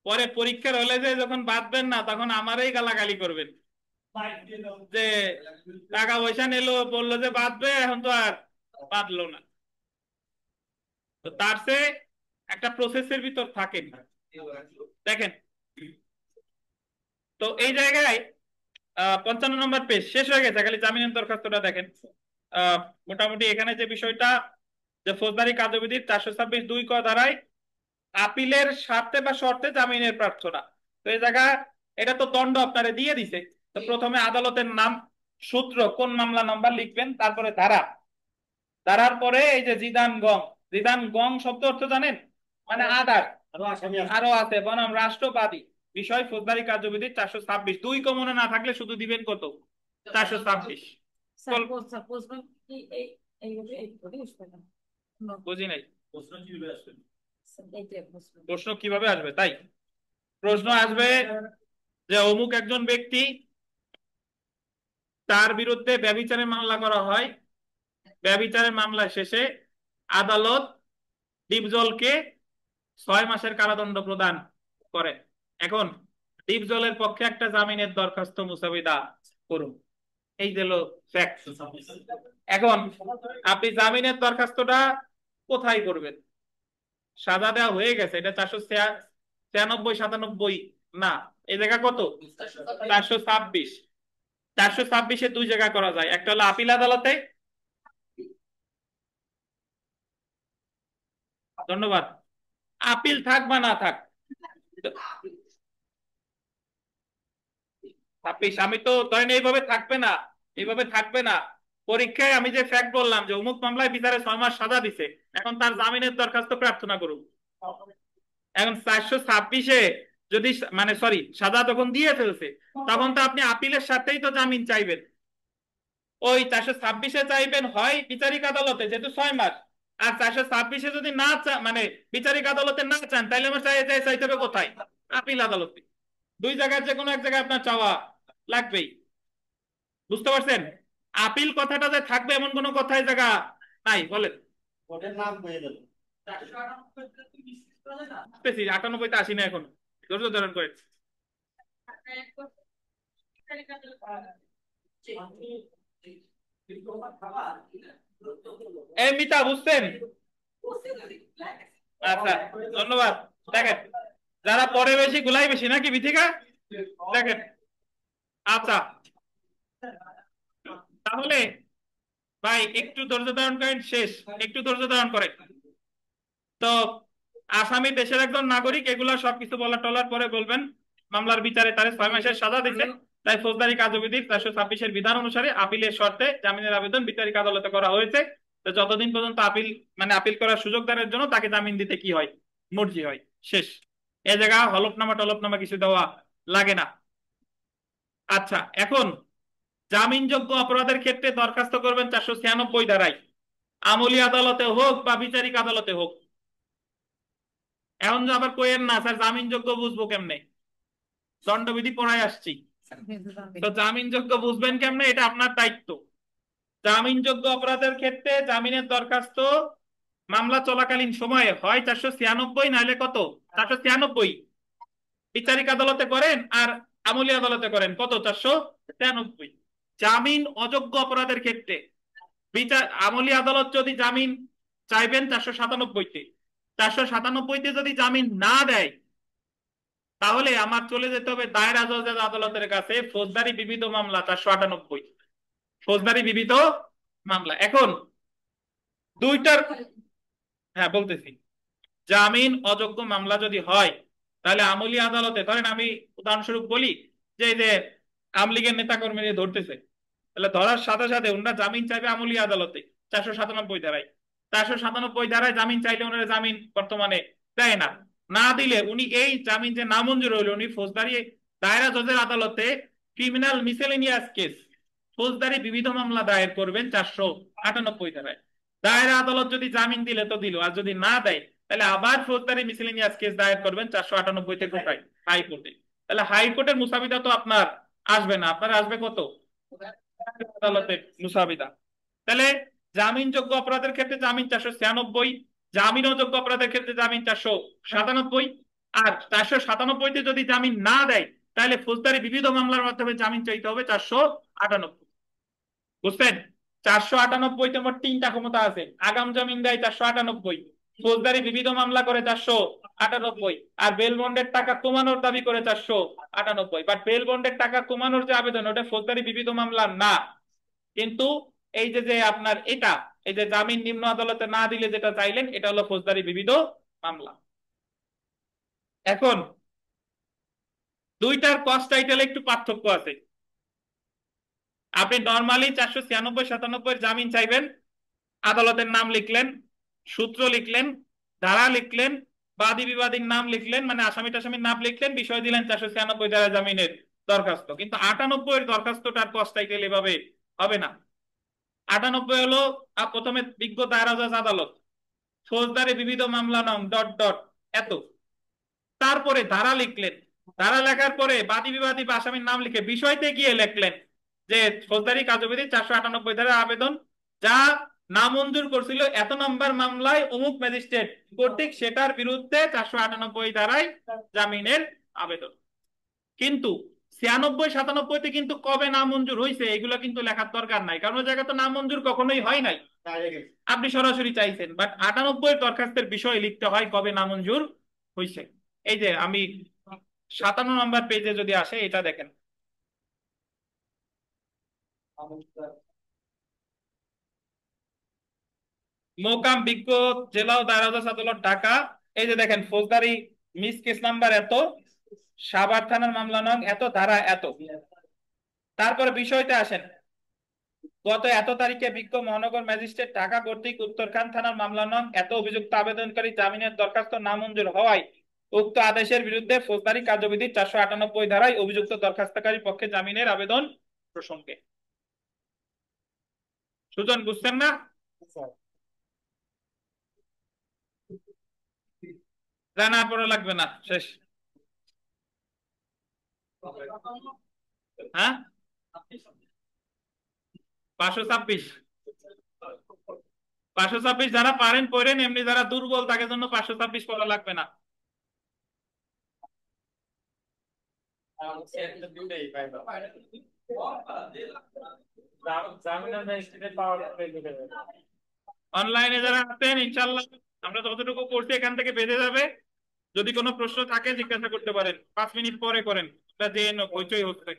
Speaker 1: পরে পরীক্ষার হলে যে যখন বাঁধবেন না তখন আমারই গালাগালি করবেন যে টাকা পয়সা নিলো, বললো যে বাঁধবে, এখন তো আর বাঁধলো না। তো তার চেয়ে একটা প্রসেসের ভিতর থাকেন। দেখেন, তো এই জায়গায় 55 নম্বর পেজ শেষ হয়ে গেছে, খালি জামিনের দরখাস্তটা দেখেন। আহ, মোটামুটি এখানে যে বিষয়টা, যে ফৌজদারি কার্যবিধির 426(2) ক ধারায় আপিলের স্বার্থে বা শর্তে জামিনের প্রার্থনা। তো এই জায়গা এটা তো দণ্ড আপনারে দিয়ে দিছে। তো প্রথমে আদালতের নাম, সূত্র, কোন মামলা নাম্বার লিখবেন, তারপরে ধারা, ধারার পরে এই যে জিদান গং। জিদান গং শব্দ অর্থ জানেন? মানে আদার,
Speaker 2: আরো আসামি আছে।
Speaker 1: আরো আছে বনাম রাষ্ট্রবাদী বিষয় ফৌজদারি কার্যবিধি 426(2) ক মনে না থাকলে শুধু দিবেন কত? 426।
Speaker 3: সাপোজ কি এইভাবে আসবে না?
Speaker 1: বুঝি নাই।
Speaker 2: প্রশ্ন কিভাবে আসবে?
Speaker 3: এইটাই প্রশ্ন।
Speaker 1: প্রশ্ন কিভাবে আসবে? তাই প্রশ্ন আসবে যে অমুক একজন ব্যক্তি, তার বিরুদ্ধে ব্যভিচারের মামলা করা হয়, ব্যভিচারের মামলা শেষে আদালত ডিপজলকে 6 মাসের কারাদণ্ড প্রদান করে। এখন ডিপজলের পক্ষে একটা জামিনের দরখাস্ত মুসাবিদা করুন, এই দিল ফ্যাক্ট। এখন আপনি জামিনের দরখাস্তটা কোথায় করবেন? সাজা দেওয়া হয়ে গেছে, এটা 493, 97 না, এই জায়গা কত? 426। 426-এ দুই জায়গা করা যায়, একটা হলো আপিল আদালতে। ধন্যবাদ। আপিল থাক বা না থাক, 26 আমি তো ধরেন এইভাবে থাকবে না, এইভাবে থাকবে না। পরীক্ষায় আমি যে ফ্যাক্ট বললাম যে অমুক মামলায় বিচারে 6 মাস সাজা দিছে, এখন তার জামিনের দরখাস্ত প্রার্থনা করুন। এখন 426-এ যদি মানে সরি সাজা তখন দিয়ে ফেলছে, তখন তো আপনি আপিলের সাথেই তো জামিন চাইবেন। ওই 426-এ চাইবেন হয় বিচারিক আদালতে, যেহেতু 6 মাস। আর 426-এ যদি না মানে বিচারিক আদালতে না চান, তাহলে আমার চাইতে হবে কোথায়? আপিল আদালতে। দুই জায়গায় যে কোনো এক জায়গায় আপনার চাওয়া লাগবেই। বুঝতে পারছেন? আপিল কথাটা যে থাকবে এমন কোনো কথাই জায়গা নাই, বলেন।
Speaker 2: কোর্টের নাম হয়ে গেল।
Speaker 1: 98-তে আসি না এখন, ধৈর্য ধারণ করে। এই মিতা বুঝছেন? আচ্ছা, ধন্যবাদ। দেখেন, যারা পরে বেশি গুলাই বেশি নাকি বিথিকা, দেখেন। আচ্ছা, তাহলে ভাই একটু ধৈর্য ধারণ করেন, শেষ, একটু ধৈর্য ধারণ করেন। তো আসামি দেশের একজন নাগরিক, এগুলা সবকিছু বলা টলার পরে বলবেন মামলার বিচারে তারে 6 মাসের সাজা দিচ্ছে, তাই ফৌজদারি কার্যবিধির 426-এর বিধান অনুসারে আপিলের শর্তে জামিনের আবেদন বিচারিক আদালতে করা হয়েছে। তো যতদিন পর্যন্ত আপিল মানে আপিল করার সুযোগ দেওয়ার জন্য তাকে জামিন দিতে কি হয়? মর্জি হয়। শেষ। এ জায়গা হলফনামা টলফনামা কিছু দেওয়া লাগে না। আচ্ছা, এখন জামিনযোগ্য অপরাধের ক্ষেত্রে দরখাস্ত করবেন 496 ধারায়, আমলি আদালতে হোক বা বিচারিক আদালতে হোক। এখন যে আবার কইেন না স্যার জামিনযোগ্য বুঝবো কেমনে, দণ্ডবিধি পড়ায় আসছি, তো জামিনযোগ্য বুঝবেন কেমনে, এটা আপনার দায়িত্ব। জামিনযোগ্য অপরাধের ক্ষেত্রে জামিনের দরখাস্ত মামলা চলাকালীন সময়ে হয় 496, নাহলে কত? 493 বিচারিক আদালতে করেন, আর আমলি আদালতে করেন কত? 493। জামিন অযোগ্য অপরাধের ক্ষেত্রে আমলি আদালত যদি জামিন চাইবেন 497-তে, 497-তে যদি জামিন না দেয়, তাহলে আমার চলে যেতে হবে দায়রা জজ আদালতের কাছে, ফৌজদারি বিবিধ মামলা 498, ফৌজদারি বিবিধ মামলা। এখন দুইটার, হ্যাঁ বলতেছি, জামিন অযোগ্য মামলা যদি হয়, তাহলে আমলি আদালতে, ধরেন আমি উদাহরণস্বরূপ বলি যে এই যে আওয়ামী লীগের নেতা কর্মীরা ধরতেছে, তাহলে ধরার সাথে সাথে ওনারা জামিন চাইবে আমলি আদালতে 497 ধারায়। 497 ধারায় জামিন চাইলে ওনারা জামিন বর্তমানে দেয় না, না দিলে উনি এই জামিন যে নামঞ্জুর হইলো, উনি ফৌজদারি দায়রা জজের আদালতে ক্রিমিনাল মিসেলেনিয়াস কেস, ফৌজদারি বিবিধ মামলা দায়ের করবেন 498 ধারায়। দায়রা আদালত যদি জামিন দিলে তো দিল, আর যদি না দেয় তাহলে আবার ফৌজদারি মিসেলেনিয়াস কেস দায়ের করবেন 498 কোথায়? হাইকোর্টে। তাহলে হাইকোর্টের মুসাবিদা তো আপনার আসবে না, আপনার আসবে কত? আদালতের মুসাবিদা। তাহলে জামিনযোগ্য অপরাধের ক্ষেত্রে জামিন 496, জামিন অযোগ্য অপরাধের ক্ষেত্রে জামিন 497। আর 497-তে যদি জামিন না দেয় তাহলে ফৌজদারি বিবিধ মামলার মাধ্যমে জামিন চাইতে হবে 498। বুঝছেন? 498-তে মোট 3টা ক্ষমতা আছে। আগাম জামিন দেয় 498, ফৌজদারি বিবিধ মামলা করে 498, আর বেল বন্ডের টাকা কমানোর দাবি করে 498। বাট বেল বন্ডের টাকা কমানোর যে আবেদন, ওটা ফৌজদারি বিবিধ মামলা না। কিন্তু এই যে যে আপনার এটা, এই যে জামিন নিম্ন আদালতে না দিলে যেটা চাইলেন, এটা হলো ফৌজদারি বিবিধ মামলা। এখন দুইটার কস্ট টাইটেলে একটু পার্থক্য আছে। আপনি নর্মালি 496-97 জামিন চাইবেন, আদালতের নাম লিখলেন, সূত্র লিখলেন, ধারা লিখলেন, বাদী বিবাদীর নাম লিখলেন, মানে আসামি টাসামির নাম লিখলেন, বিষয় দিলেন 496 ধারা জামিনের দরখাস্ত। কিন্তু 98 এর দরখাস্তটার কস্ট টাইটেল এভাবে হবে না। 98 হলো প্রথমে বিজ্ঞ দায়রা জজ আদালত, ফৌজদারি বিবিধ মামলা নং ডট ডট এত, তারপরে ধারা লিখলেন, ধারা লেখার পরে বাদী বিবাদী বা আসামির নাম লিখে বিষয়তে গিয়ে লিখলেন যে ফৌজদারি কার্যবিধি 498 ধারা আবেদন যা নামঞ্জুর করছিল এত নম্বর মামলায় অমুক ম্যাজিস্ট্রেট কর্তৃক, সেটার বিরুদ্ধে 498 ধারায় জামিনের আবেদন। কিন্তু 96-97-তে কিন্তু কবে নামঞ্জুর হয়েছে এগুলো কিন্তু লেখার দরকার নাই, কারণ ওই জায়গায় তো নামঞ্জুর কখনোই হয় নাই, আপনি সরাসরি চাইছেন। বাট 98 দরখাস্তের বিষয় লিখতে হয় কবে নামঞ্জুর হয়েছে। এই যে আমি 57 নম্বর পেজে যদি আসে, এটা দেখেন, মোকাম বিজ্ঞ জেলা ও দায়রা জজ আদালত ঢাকা। এই যে দেখেন, ফৌজদারি মিস কেস নাম্বার এত, সাভার থানার মামলা নং এত, ধারা এত। তারপরে বিষয়তে আসেন, গত এত তারিখে বিজ্ঞ মহানগর ম্যাজিস্ট্রেট ঢাকা কর্তৃক উত্তরখান থানার মামলা নং এত অভিযুক্ত আবেদনকারী জামিনের দরখাস্ত নামঞ্জুর হওয়ায় উক্ত আদেশের বিরুদ্ধে ফৌজদারি কার্যবিধি 498 ধারায় অভিযুক্ত দরখাস্তকারী পক্ষে জামিনের আবেদন প্রসঙ্গে। সুজন, বুঝছেন না? জানা পড়া লাগবে না, শেষ। হ্যাঁ, 526, 526 যারা পারেন পড়েন, এমনি যারা দুর্বল তাদের জন্য 526 পড়া লাগবে না। অনলাইনে যারা আছেন ইনশাল্লাহ আমরা যতটুকু করছি এখান থেকে বেঁধে যাবে। যদি কোনো প্রশ্ন থাকে জিজ্ঞাসা করতে পারেন, 5 মিনিট পরে করেন, এটা যে হইচই হচ্ছে।